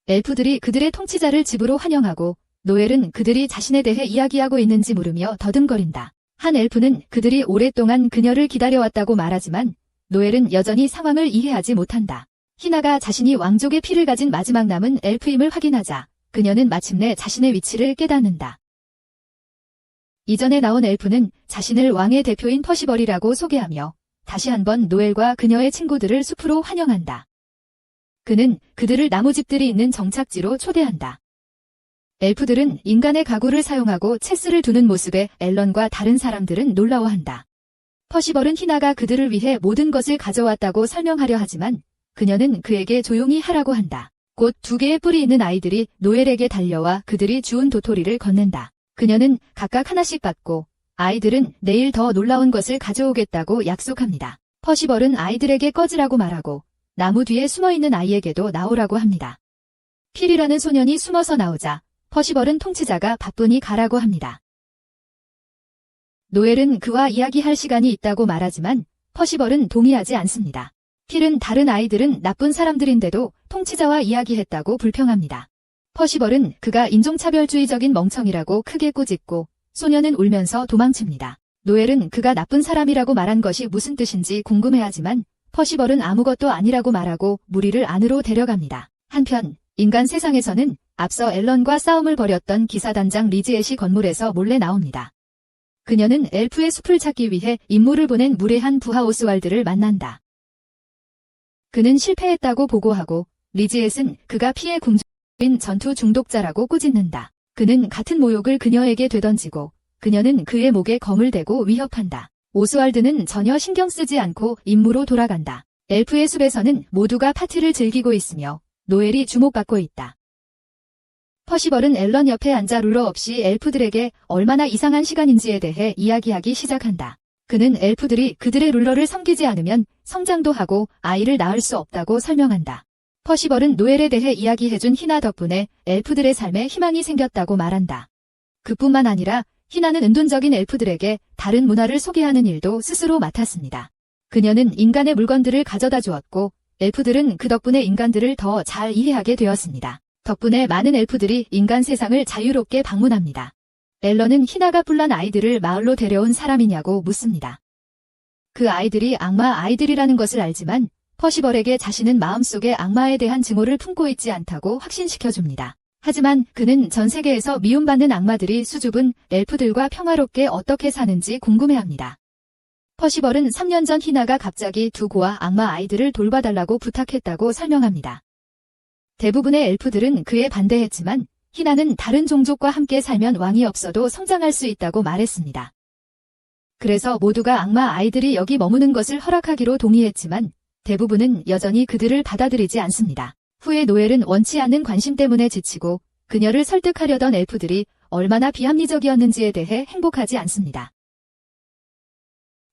엘프들이 그들의 통치자를 집으로 환영하고 노엘은 그들이 자신에 대해 이야기하고 있는지 물으며 더듬거린다. 한 엘프는 그들이 오랫동안 그녀를 기다려왔다고 말하지만 노엘은 여전히 상황을 이해하지 못한다. 희나가 자신이 왕족의 피를 가진 마지막 남은 엘프임을 확인하자 그녀는 마침내 자신의 위치를 깨닫는다. 이전에 나온 엘프는 자신을 왕의 대표인 퍼시벌이라고 소개하며 다시 한번 노엘과 그녀의 친구들을 숲으로 환영한다. 그는 그들을 나무집들이 있는 정착지로 초대한다. 엘프들은 인간의 가구를 사용하고 체스를 두는 모습에 앨런과 다른 사람들은 놀라워한다. 퍼시벌은 희나가 그들을 위해 모든 것을 가져왔다고 설명하려 하지만 그녀는 그에게 조용히 하라고 한다. 곧 2개의 뿔이 있는 아이들이 노엘에게 달려와 그들이 주운 도토리를 건넨다. 그녀는 각각 하나씩 받고 아이들은 내일 더 놀라운 것을 가져오겠다고 약속합니다. 퍼시벌은 아이들에게 꺼지라고 말하고 나무 뒤에 숨어있는 아이에게도 나오라고 합니다. 필이라는 소년이 숨어서 나오자 퍼시벌은 통치자가 바쁘니 가라고 합니다. 노엘은 그와 이야기할 시간이 있다고 말하지만 퍼시벌은 동의하지 않습니다. 필은 다른 아이들은 나쁜 사람들인데도 통치자와 이야기했다고 불평합니다. 퍼시벌은 그가 인종차별주의적인 멍청이라고 크게 꾸짖고 소년은 울면서 도망칩니다. 노엘은 그가 나쁜 사람이라고 말한 것이 무슨 뜻인지 궁금해하지만 퍼시벌은 아무것도 아니라고 말하고 무리를 안으로 데려갑니다. 한편 인간 세상에서는 앞서 앨런과 싸움을 벌였던 기사단장 리즈엣이 건물에서 몰래 나옵니다. 그녀는 엘프의 숲을 찾기 위해 임무를 보낸 무례한 부하 오스왈드를 만난다. 그는 실패했다고 보고하고 리즈엣은 그가 피해 굶주린 전투 중독자라고 꾸짖는다. 그는 같은 모욕을 그녀에게 되던지고 그녀는 그의 목에 검을 대고 위협한다. 오스왈드는 전혀 신경 쓰지 않고 임무로 돌아간다. 엘프의 숲에서는 모두가 파티를 즐기고 있으며 노엘이 주목받고 있다. 퍼시벌은 앨런 옆에 앉아 룰러 없이 엘프들에게 얼마나 이상한 시간인지에 대해 이야기하기 시작한다. 그는 엘프들이 그들의 룰러를 섬기지 않으면 성장도 하고 아이를 낳을 수 없다고 설명한다. 퍼시벌은 노엘에 대해 이야기해준 희나 덕분에 엘프들의 삶에 희망이 생겼다고 말한다. 그뿐만 아니라 희나는 은둔적인 엘프들에게 다른 문화를 소개하는 일도 스스로 맡았습니다. 그녀는 인간의 물건들을 가져다 주었고 엘프들은 그 덕분에 인간들을 더 잘 이해하게 되었습니다. 덕분에 많은 엘프들이 인간 세상을 자유롭게 방문합니다. 앨런은 희나가 불난 아이들을 마을로 데려온 사람이냐고 묻습니다. 그 아이들이 악마 아이들이라는 것을 알지만 퍼시벌에게 자신은 마음속에 악마에 대한 증오를 품고 있지 않다고 확신시켜줍니다. 하지만 그는 전 세계에서 미움받는 악마들이 수줍은 엘프들과 평화롭게 어떻게 사는지 궁금해합니다. 퍼시벌은 3년 전 희나가 갑자기 두 고아 악마 아이들을 돌봐달라고 부탁했다고 설명합니다. 대부분의 엘프들은 그에 반대했지만 희나는 다른 종족과 함께 살면 왕이 없어도 성장할 수 있다고 말했습니다. 그래서 모두가 악마 아이들이 여기 머무는 것을 허락하기로 동의했지만 대부분은 여전히 그들을 받아들이지 않습니다. 후에 노엘은 원치 않는 관심 때문에 지치고 그녀를 설득하려던 엘프들이 얼마나 비합리적이었는지에 대해 행복하지 않습니다.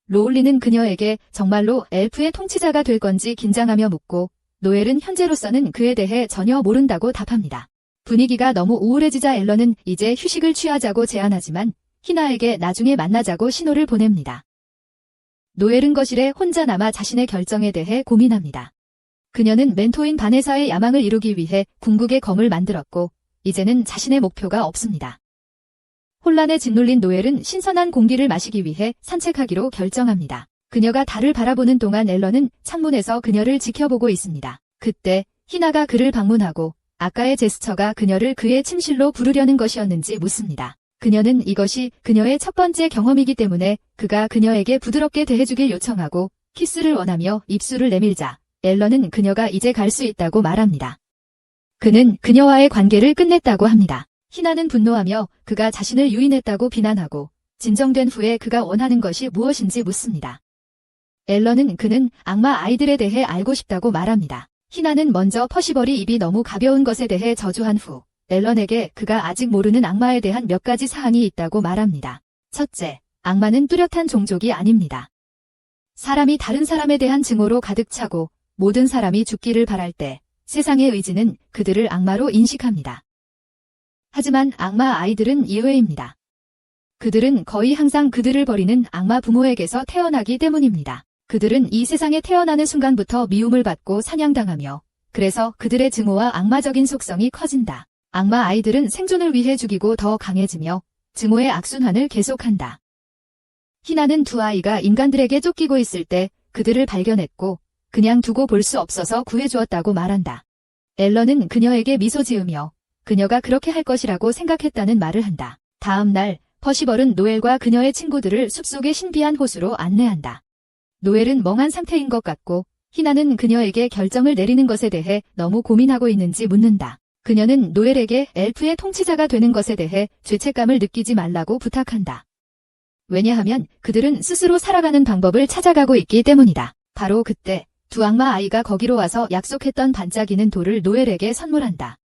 로울리는 그녀에게 정말로 엘프의 통치자가 될 건지 긴장하며 묻고 노엘은 현재로서는 그에 대해 전혀 모른다고 답합니다. 분위기가 너무 우울해지자 앨런은 이제 휴식을 취하자고 제안하지만 희나에게 나중에 만나자고 신호를 보냅니다. 노엘은 거실에 혼자 남아 자신의 결정에 대해 고민합니다. 그녀는 멘토인 바네사의 야망을 이루기 위해 궁극의 검을 만들었고 이제는 자신의 목표가 없습니다. 혼란에 짓눌린 노엘은 신선한 공기를 마시기 위해 산책하기로 결정합니다. 그녀가 달을 바라보는 동안 앨런은 창문에서 그녀를 지켜보고 있습니다. 그때 희나가 그를 방문하고 아까의 제스처가 그녀를 그의 침실로 부르려는 것이었는지 묻습니다. 그녀는 이것이 그녀의 첫 번째 경험이기 때문에 그가 그녀에게 부드럽게 대해주길 요청하고 키스를 원하며 입술을 내밀자 앨런은 그녀가 이제 갈 수 있다고 말합니다. 그는 그녀와의 관계를 끝냈다고 합니다. 희나는 분노하며 그가 자신을 유인했다고 비난하고 진정된 후에 그가 원하는 것이 무엇인지 묻습니다. 앨런은 그는 악마 아이들에 대해 알고 싶다고 말합니다. 희나는 먼저 퍼시벌이 입이 너무 가벼운 것에 대해 저주한 후 앨런에게 그가 아직 모르는 악마에 대한 몇 가지 사항이 있다고 말합니다. 첫째, 악마는 뚜렷한 종족이 아닙니다. 사람이 다른 사람에 대한 증오로 가득 차고 모든 사람이 죽기를 바랄 때 세상의 의지는 그들을 악마로 인식합니다. 하지만 악마 아이들은 예외입니다. 그들은 거의 항상 그들을 버리는 악마 부모에게서 태어나기 때문입니다. 그들은 이 세상에 태어나는 순간부터 미움을 받고 사냥당하며 그래서 그들의 증오와 악마적인 속성이 커진다. 악마 아이들은 생존을 위해 죽이고 더 강해지며 증오의 악순환을 계속한다. 희나는 두 아이가 인간들에게 쫓기고 있을 때 그들을 발견했고 그냥 두고 볼 수 없어서 구해주었다고 말한다. 앨런은 그녀에게 미소 지으며 그녀가 그렇게 할 것이라고 생각했다는 말을 한다. 다음 날 퍼시벌은 노엘과 그녀의 친구들을 숲속의 신비한 호수로 안내한다. 노엘은 멍한 상태인 것 같고 희나는 그녀에게 결정을 내리는 것에 대해 너무 고민하고 있는지 묻는다. 그녀는 노엘에게 엘프의 통치자가 되는 것에 대해 죄책감을 느끼지 말라고 부탁한다. 왜냐하면 그들은 스스로 살아가는 방법을 찾아가고 있기 때문이다. 바로 그때 두 악마 아이가 거기로 와서 약속했던 반짝이는 돌을 노엘에게 선물한다.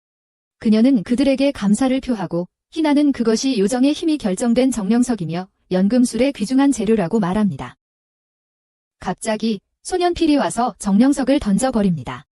그녀는 그들에게 감사를 표하고 희나는 그것이 요정의 힘이 결정된 정령석이며 연금술의 귀중한 재료라고 말합니다. 갑자기 소년 필이 와서 정령석을 던져버립니다.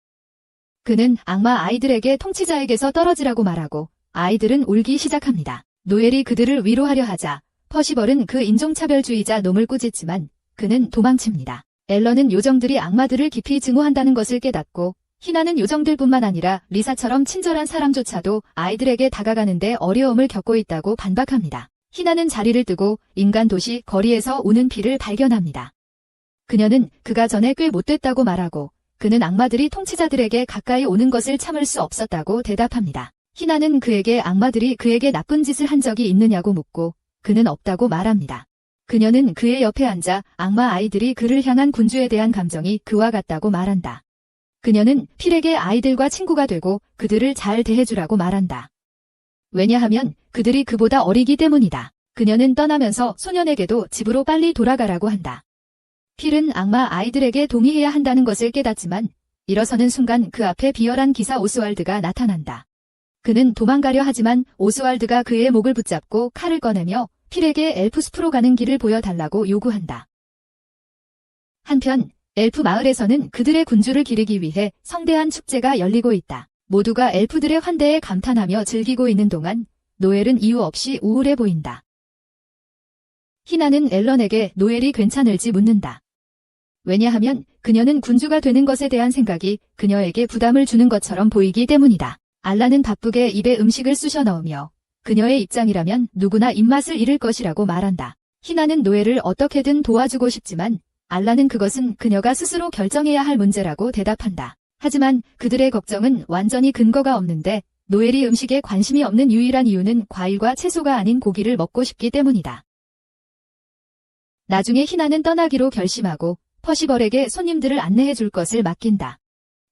그는 악마 아이들에게 통치자에게서 떨어지라고 말하고 아이들은 울기 시작합니다. 노엘이 그들을 위로하려 하자 퍼시벌은 그 인종차별주의자 놈을 꾸짖지만 그는 도망칩니다. 앨런은 요정들이 악마들을 깊이 증오한다는 것을 깨닫고 희나는 요정들뿐만 아니라 리사처럼 친절한 사람조차도 아이들에게 다가가는데 어려움을 겪고 있다고 반박합니다. 희나는 자리를 뜨고 인간 도시 거리에서 우는 피를 발견합니다. 그녀는 그가 전에 꽤 못됐다고 말하고 그는 악마들이 통치자들에게 가까이 오는 것을 참을 수 없었다고 대답합니다. 희나는 그에게 악마들이 그에게 나쁜 짓을 한 적이 있느냐고 묻고 그는 없다고 말합니다. 그녀는 그의 옆에 앉아 악마 아이들이 그를 향한 군주에 대한 감정이 그와 같다고 말한다. 그녀는 필에게 아이들과 친구가 되고 그들을 잘 대해주라고 말한다. 왜냐하면 그들이 그보다 어리기 때문이다. 그녀는 떠나면서 소년에게도 집으로 빨리 돌아가라고 한다. 필은 악마 아이들에게 동의해야 한다는 것을 깨닫지만 일어서는 순간 그 앞에 비열한 기사 오스왈드가 나타난다. 그는 도망가려 하지만 오스왈드가 그의 목을 붙잡고 칼을 꺼내며 필에게 엘프 숲으로 가는 길을 보여달라고 요구한다. 한편 엘프 마을에서는 그들의 군주를 기리기 위해 성대한 축제가 열리고 있다. 모두가 엘프들의 환대에 감탄하며 즐기고 있는 동안 노엘은 이유 없이 우울해 보인다. 희나는 앨런에게 노엘이 괜찮을지 묻는다. 왜냐하면 그녀는 군주가 되는 것에 대한 생각이 그녀에게 부담을 주는 것처럼 보이기 때문이다. 알라는 바쁘게 입에 음식을 쑤셔 넣으며 그녀의 입장이라면 누구나 입맛을 잃을 것이라고 말한다. 희나는 노엘을 어떻게든 도와주고 싶지만 알라는 그것은 그녀가 스스로 결정해야 할 문제라고 대답한다. 하지만 그들의 걱정은 완전히 근거가 없는데 노엘이 음식에 관심이 없는 유일한 이유는 과일과 채소가 아닌 고기를 먹고 싶기 때문이다. 나중에 희나는 떠나기로 결심하고 퍼시벌에게 손님들을 안내해 줄 것을 맡긴다.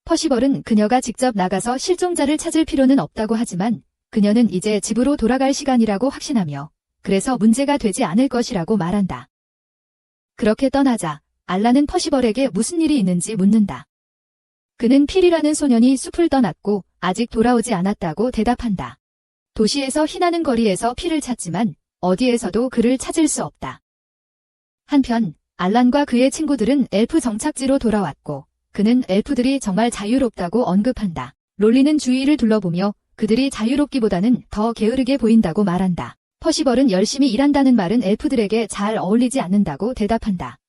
퍼시벌은 그녀가 직접 나가서 실종자를 찾을 필요는 없다고 하지만 그녀는 이제 집으로 돌아갈 시간이라고 확신하며 그래서 문제가 되지 않을 것이라고 말한다. 그렇게 떠나자 알라는 퍼시벌에게 무슨 일이 있는지 묻는다. 그는 필이라는 소년이 숲을 떠났고 아직 돌아오지 않았다고 대답한다. 도시에서 희나는 거리에서 필을 찾지만 어디에서도 그를 찾을 수 없다. 한편 알란과 그의 친구들은 엘프 정착지로 돌아왔고 그는 엘프들이 정말 자유롭다고 언급한다. 롤리는 주위를 둘러보며 그들이 자유롭기보다는 더 게으르게 보인다고 말한다. 퍼시벌은 열심히 일한다는 말은 엘프들에게 잘 어울리지 않는다고 대답한다.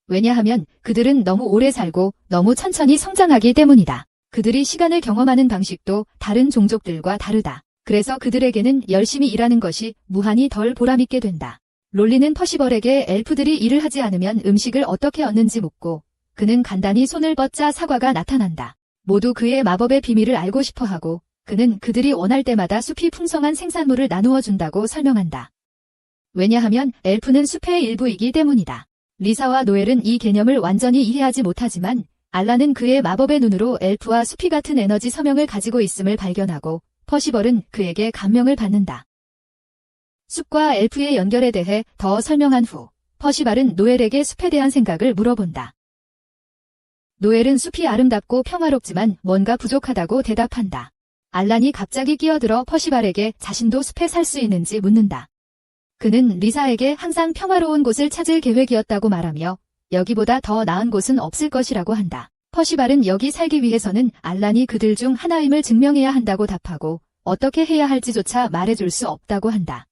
왜냐하면 그들은 너무 오래 살고 너무 천천히 성장하기 때문이다. 그들이 시간을 경험하는 방식도 다른 종족들과 다르다. 그래서 그들에게는 열심히 일하는 것이 무한히 덜 보람있게 된다. 롤리는 퍼시벌에게 엘프들이 일을 하지 않으면 음식을 어떻게 얻는지 묻고 그는 간단히 손을 뻗자 사과가 나타난다. 모두 그의 마법의 비밀을 알고 싶어하고 그는 그들이 원할 때마다 숲이 풍성한 생산물을 나누어 준다고 설명한다. 왜냐하면 엘프는 숲의 일부이기 때문이다. 리사와 노엘은 이 개념을 완전히 이해하지 못하지만 알라는 그의 마법의 눈으로 엘프와 숲이 같은 에너지 서명을 가지고 있음을 발견하고 퍼시벌은 그에게 감명을 받는다. 숲과 엘프의 연결에 대해 더 설명한 후 퍼시벌은 노엘에게 숲에 대한 생각을 물어본다. 노엘은 숲이 아름답고 평화롭지만 뭔가 부족하다고 대답한다. 알란이 갑자기 끼어들어 퍼시벌에게 자신도 숲에 살 수 있는지 묻는다. 그는 리사에게 항상 평화로운 곳을 찾을 계획이었다고 말하며 여기보다 더 나은 곳은 없을 것이라고 한다. 퍼시벌은 여기 살기 위해서는 알란이 그들 중 하나임을 증명해야 한다고 답하고 어떻게 해야 할지조차 말해줄 수 없다고 한다.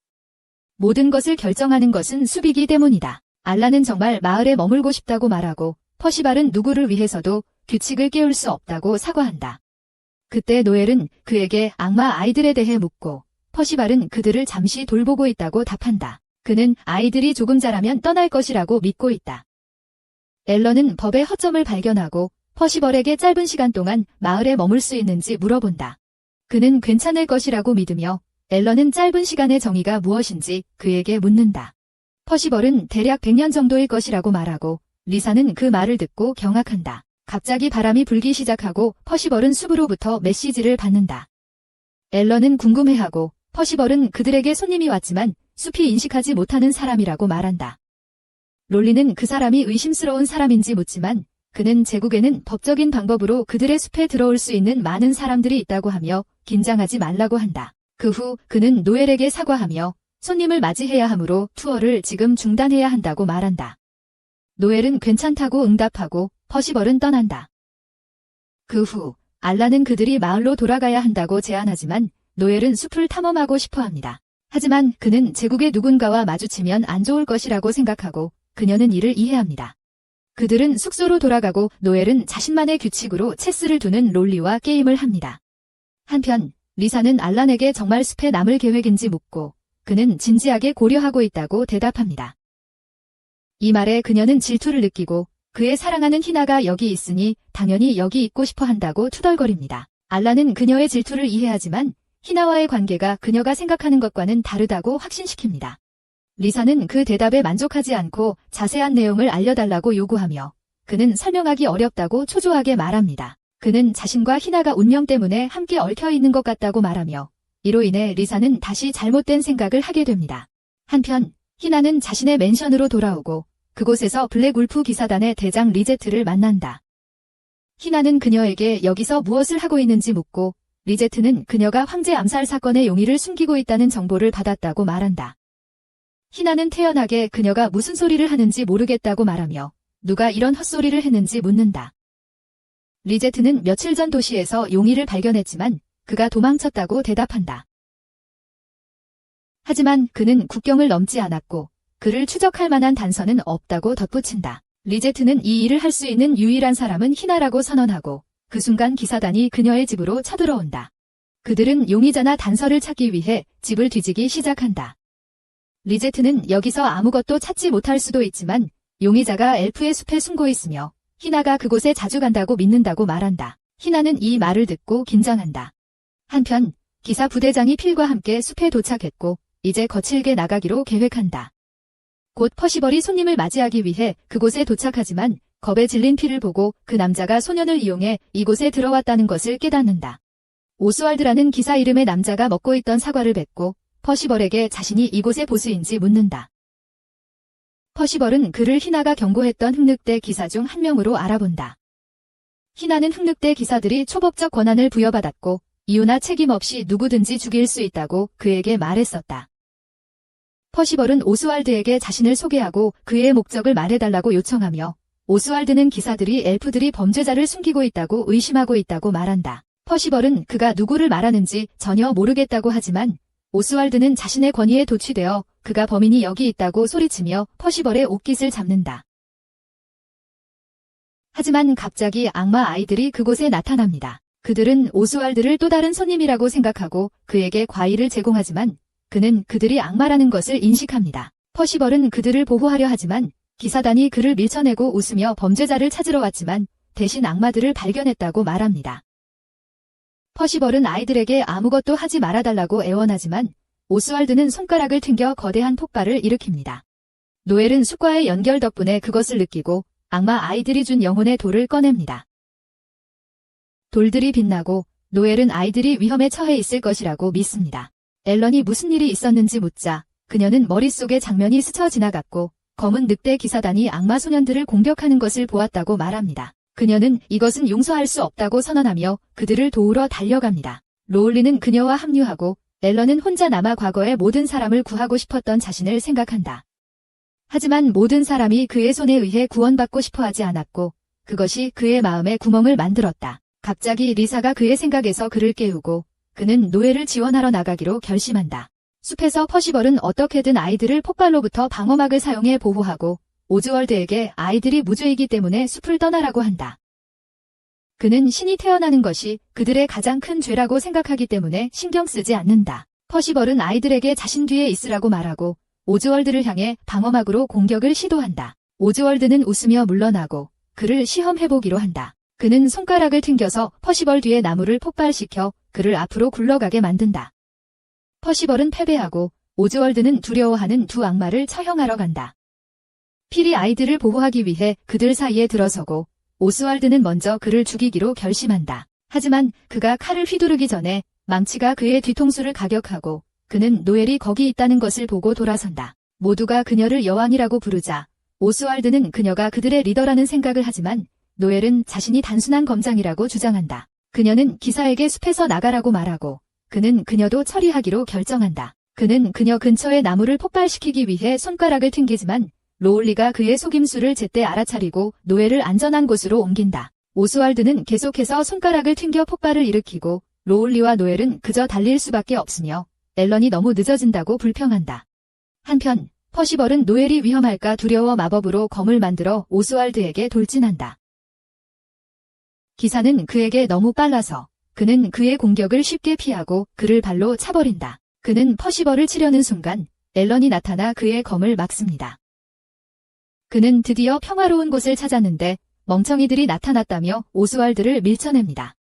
모든 것을 결정하는 것은 수비기 때문이다. 알라는 정말 마을에 머물고 싶다고 말하고 퍼시발은 누구를 위해서도 규칙을 깨울 수 없다고 사과한다. 그때 노엘은 그에게 악마 아이들에 대해 묻고 퍼시발은 그들을 잠시 돌보고 있다고 답한다. 그는 아이들이 조금 자라면 떠날 것이라고 믿고 있다. 앨런은 법의 허점을 발견하고 퍼시벌에게 짧은 시간 동안 마을에 머물 수 있는지 물어본다. 그는 괜찮을 것이라고 믿으며 앨런은 짧은 시간의 정의가 무엇인지 그에게 묻는다. 퍼시벌은 대략 100년 정도일 것이라고 말하고 리사는 그 말을 듣고 경악한다. 갑자기 바람이 불기 시작하고 퍼시벌은 숲으로부터 메시지를 받는다. 앨런은 궁금해하고 퍼시벌은 그들에게 손님이 왔지만 숲이 인식하지 못하는 사람이라고 말한다. 롤리는 그 사람이 의심스러운 사람인지 묻지만 그는 제국에는 법적인 방법으로 그들의 숲에 들어올 수 있는 많은 사람들이 있다고 하며 긴장하지 말라고 한다. 그 후 그는 노엘에게 사과하며 손님을 맞이해야 하므로 투어를 지금 중단해야 한다고 말한다. 노엘은 괜찮다고 응답하고 퍼시벌은 떠난다. 그 후 알라는 그들이 마을로 돌아가야 한다고 제안하지만 노엘은 숲을 탐험하고 싶어합니다. 하지만 그는 제국의 누군가와 마주치면 안 좋을 것이라고 생각하고 그녀는 이를 이해합니다. 그들은 숙소로 돌아가고 노엘은 자신만의 규칙으로 체스를 두는 롤리와 게임을 합니다. 한편 리사는 알란에게 정말 숲에 남을 계획인지 묻고 그는 진지하게 고려하고 있다고 대답합니다. 이 말에 그녀는 질투를 느끼고 그의 사랑하는 희나가 여기 있으니 당연히 여기 있고 싶어 한다고 투덜거립니다. 알란은 그녀의 질투를 이해하지만 희나와의 관계가 그녀가 생각하는 것과는 다르다고 확신시킵니다. 리사는 그 대답에 만족하지 않고 자세한 내용을 알려달라고 요구하며 그는 설명하기 어렵다고 초조하게 말합니다. 그는 자신과 희나가 운명 때문에 함께 얽혀 있는 것 같다고 말하며 이로 인해 리사는 다시 잘못된 생각을 하게 됩니다. 한편 희나는 자신의 맨션으로 돌아오고 그곳에서 블랙울프 기사단의 대장 리제트를 만난다. 희나는 그녀에게 여기서 무엇을 하고 있는지 묻고 리제트는 그녀가 황제 암살 사건의 용의를 숨기고 있다는 정보를 받았다고 말한다. 희나는 태연하게 그녀가 무슨 소리를 하는지 모르겠다고 말하며 누가 이런 헛소리를 했는지 묻는다. 리제트는 며칠 전 도시에서 용의를 발견했지만 그가 도망쳤다고 대답한다. 하지만 그는 국경을 넘지 않았고 그를 추적할 만한 단서는 없다고 덧붙인다. 리제트는 이 일을 할 수 있는 유일한 사람은 희나라고 선언하고 그 순간 기사단이 그녀의 집으로 쳐들어온다. 그들은 용의자나 단서를 찾기 위해 집을 뒤지기 시작한다. 리제트는 여기서 아무것도 찾지 못할 수도 있지만 용의자가 엘프의 숲에 숨고 있으며 희나가 그곳에 자주 간다고 믿는다고 말한다. 희나는 이 말을 듣고 긴장한다. 한편 기사 부대장이 필과 함께 숲에 도착했고 이제 거칠게 나가기로 계획한다. 곧 퍼시벌이 손님을 맞이하기 위해 그곳에 도착하지만 겁에 질린 필을 보고 그 남자가 소년을 이용해 이곳에 들어왔다는 것을 깨닫는다. 오스왈드라는 기사 이름의 남자가 먹고 있던 사과를 뱉고 퍼시벌에게 자신이 이곳의 보스인지 묻는다. 퍼시벌은 그를 희나가 경고했던 흑늑대 기사 중 한 명으로 알아본다. 희나는 흑늑대 기사들이 초법적 권한을 부여받았고 이유나 책임 없이 누구든지 죽일 수 있다고 그에게 말했었다. 퍼시벌은 오스왈드에게 자신을 소개하고 그의 목적을 말해달라고 요청하며 오스왈드는 기사들이 엘프들이 범죄자를 숨기고 있다고 의심하고 있다고 말한다. 퍼시벌은 그가 누구를 말하는지 전혀 모르겠다고 하지만 오스왈드는 자신의 권위에 도취되어 그가 범인이 여기 있다고 소리치며 퍼시벌의 옷깃을 잡는다. 하지만 갑자기 악마 아이들이 그곳에 나타납니다. 그들은 오스왈드를 또 다른 손님이라고 생각하고 그에게 과일을 제공하지만 그는 그들이 악마라는 것을 인식합니다. 퍼시벌은 그들을 보호하려 하지만 기사단이 그를 밀쳐내고 웃으며 범죄자를 찾으러 왔지만 대신 악마들을 발견했다고 말합니다. 퍼시벌은 아이들에게 아무것도 하지 말아달라고 애원하지만 오스왈드는 손가락을 튕겨 거대한 폭발을 일으킵니다. 노엘은 숲과의 연결 덕분에 그것을 느끼고 악마 아이들이 준 영혼의 돌을 꺼냅니다. 돌들이 빛나고 노엘은 아이들이 위험에 처해 있을 것이라고 믿습니다. 앨런이 무슨 일이 있었는지 묻자 그녀는 머릿속에 장면이 스쳐 지나갔고 검은 늑대 기사단이 악마 소년들을 공격하는 것을 보았다고 말합니다. 그녀는 이것은 용서할 수 없다고 선언하며 그들을 도우러 달려갑니다. 로울리는 그녀와 합류하고 앨런은 혼자 남아 과거의 모든 사람을 구하고 싶었던 자신을 생각한다. 하지만 모든 사람이 그의 손에 의해 구원받고 싶어 하지 않았고 그것이 그의 마음에 구멍을 만들었다. 갑자기 리사가 그의 생각에서 그를 깨우고 그는 노예를 지원하러 나가기로 결심한다. 숲에서 퍼시벌은 어떻게든 아이들을 폭발로부터 방어막을 사용해 보호하고 오즈월드에게 아이들이 무죄이기 때문에 숲을 떠나라고 한다. 그는 신이 태어나는 것이 그들의 가장 큰 죄라고 생각하기 때문에 신경 쓰지 않는다. 퍼시벌은 아이들에게 자신 뒤에 있으라고 말하고 오즈월드를 향해 방어막으로 공격을 시도한다. 오즈월드는 웃으며 물러나고 그를 시험해보기로 한다. 그는 손가락을 튕겨서 퍼시벌 뒤에 나무를 폭발시켜 그를 앞으로 굴러가게 만든다. 퍼시벌은 패배하고 오즈월드는 두려워하는 두 악마를 처형하러 간다. 필이 아이들을 보호하기 위해 그들 사이에 들어서고 오스왈드는 먼저 그를 죽이기로 결심한다. 하지만 그가 칼을 휘두르기 전에 망치가 그의 뒤통수를 가격하고 그는 노엘이 거기 있다는 것을 보고 돌아선다. 모두가 그녀를 여왕이라고 부르자 오스왈드는 그녀가 그들의 리더라는 생각을 하지만 노엘은 자신이 단순한 검장이라고 주장한다. 그녀는 기사에게 숲에서 나가라고 말하고 그는 그녀도 처리하기로 결정한다. 그는 그녀 근처의 나무를 폭발시키기 위해 손가락을 튕기지만 로울리가 그의 속임수를 제때 알아차리고 노엘을 안전한 곳으로 옮긴다. 오스왈드는 계속해서 손가락을 튕겨 폭발을 일으키고 로울리와 노엘은 그저 달릴 수밖에 없으며 앨런이 너무 늦어진다고 불평한다. 한편 퍼시벌은 노엘이 위험할까 두려워 마법으로 검을 만들어 오스왈드에게 돌진한다. 기사는 그에게 너무 빨라서 그는 그의 공격을 쉽게 피하고 그를 발로 차버린다. 그는 퍼시벌을 치려는 순간 앨런이 나타나 그의 검을 막습니다. 그는 드디어 평화로운 곳을 찾았는데 멍청이들이 나타났다며 오스왈드를 밀쳐냅니다.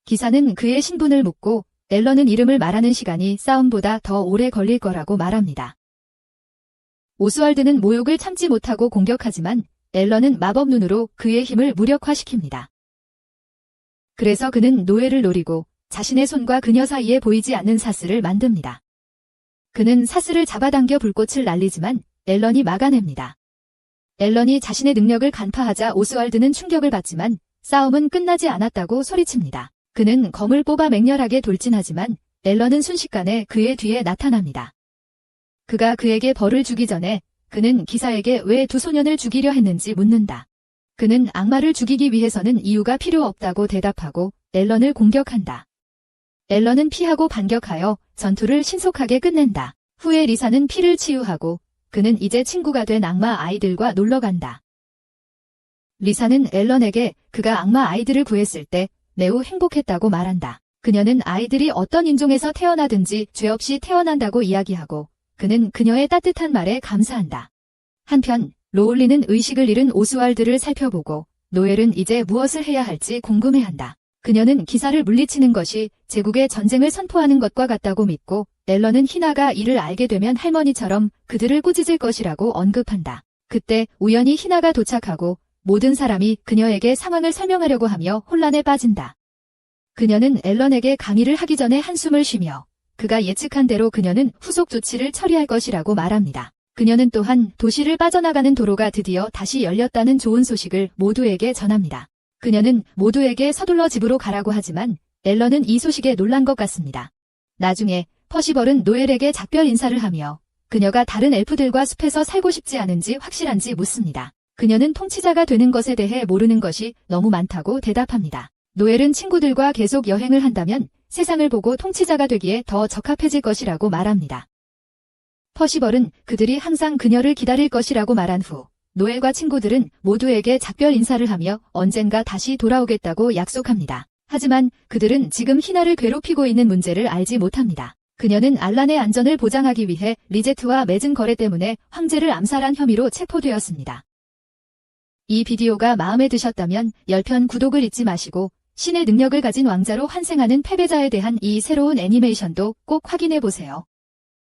기사는 그의 신분을 묻고 앨런은 이름을 말하는 시간이 싸움보다 더 오래 걸릴 거라고 말합니다. 오스왈드는 모욕을 참지 못하고 공격하지만 앨런은 마법 눈으로 그의 힘을 무력화시킵니다. 그래서 그는 노엘을 노리고 자신의 손과 그녀 사이에 보이지 않는 사슬을 만듭니다. 그는 사슬을 잡아당겨 불꽃을 날리지만 앨런이 막아냅니다. 앨런이 자신의 능력을 간파하자 오스왈드는 충격을 받지만 싸움은 끝나지 않았다고 소리칩니다. 그는 검을 뽑아 맹렬하게 돌진하지만 앨런은 순식간에 그의 뒤에 나타납니다. 그가 그에게 벌을 주기 전에 그는 기사에게 왜 두 소년을 죽이려 했는지 묻는다. 그는 악마를 죽이기 위해서는 이유가 필요 없다고 대답하고 앨런을 공격한다. 앨런은 피하고 반격하여 전투를 신속하게 끝낸다. 후에 리사는 피를 치유하고 그는 이제 친구가 된 악마 아이들과 놀러간다. 리사는 앨런에게 그가 악마 아이들을 구했을 때 매우 행복했다고 말한다. 그녀는 아이들이 어떤 인종에서 태어나든지 죄 없이 태어난다고 이야기하고 그는 그녀의 따뜻한 말에 감사한다. 한편 로울리는 의식을 잃은 오스왈드를 살펴보고 노엘은 이제 무엇을 해야 할지 궁금해한다. 그녀는 기사를 물리치는 것이 제국의 전쟁을 선포하는 것과 같다고 믿고 앨런은 희나가 이를 알게 되면 할머니처럼 그들을 꾸짖을 것이라고 언급한다. 그때 우연히 희나가 도착하고 모든 사람이 그녀에게 상황을 설명하려고 하며 혼란에 빠진다. 그녀는 앨런에게 강의를 하기 전에 한숨을 쉬며 그가 예측한 대로 그녀는 후속 조치를 처리할 것이라고 말합니다. 그녀는 또한 도시를 빠져나가는 도로가 드디어 다시 열렸다는 좋은 소식을 모두에게 전합니다. 그녀는 모두에게 서둘러 집으로 가라고 하지만 앨런은 이 소식에 놀란 것 같습니다. 나중에 퍼시벌은 노엘에게 작별 인사를 하며 그녀가 다른 엘프들과 숲에서 살고 싶지 않은지 확실한지 묻습니다. 그녀는 통치자가 되는 것에 대해 모르는 것이 너무 많다고 대답합니다. 노엘은 친구들과 계속 여행을 한다면 세상을 보고 통치자가 되기에 더 적합해질 것이라고 말합니다. 퍼시벌은 그들이 항상 그녀를 기다릴 것이라고 말한 후 노엘과 친구들은 모두에게 작별 인사를 하며 언젠가 다시 돌아오겠다고 약속합니다. 하지만 그들은 지금 희나를 괴롭히고 있는 문제를 알지 못합니다. 그녀는 알란의 안전을 보장하기 위해 리제트와 맺은 거래 때문에 황제를 암살한 혐의로 체포되었습니다. 이 비디오가 마음에 드셨다면 10편 구독을 잊지 마시고 신의 능력을 가진 왕자로 환생하는 패배자에 대한 이 새로운 애니메이션도 꼭 확인해 보세요.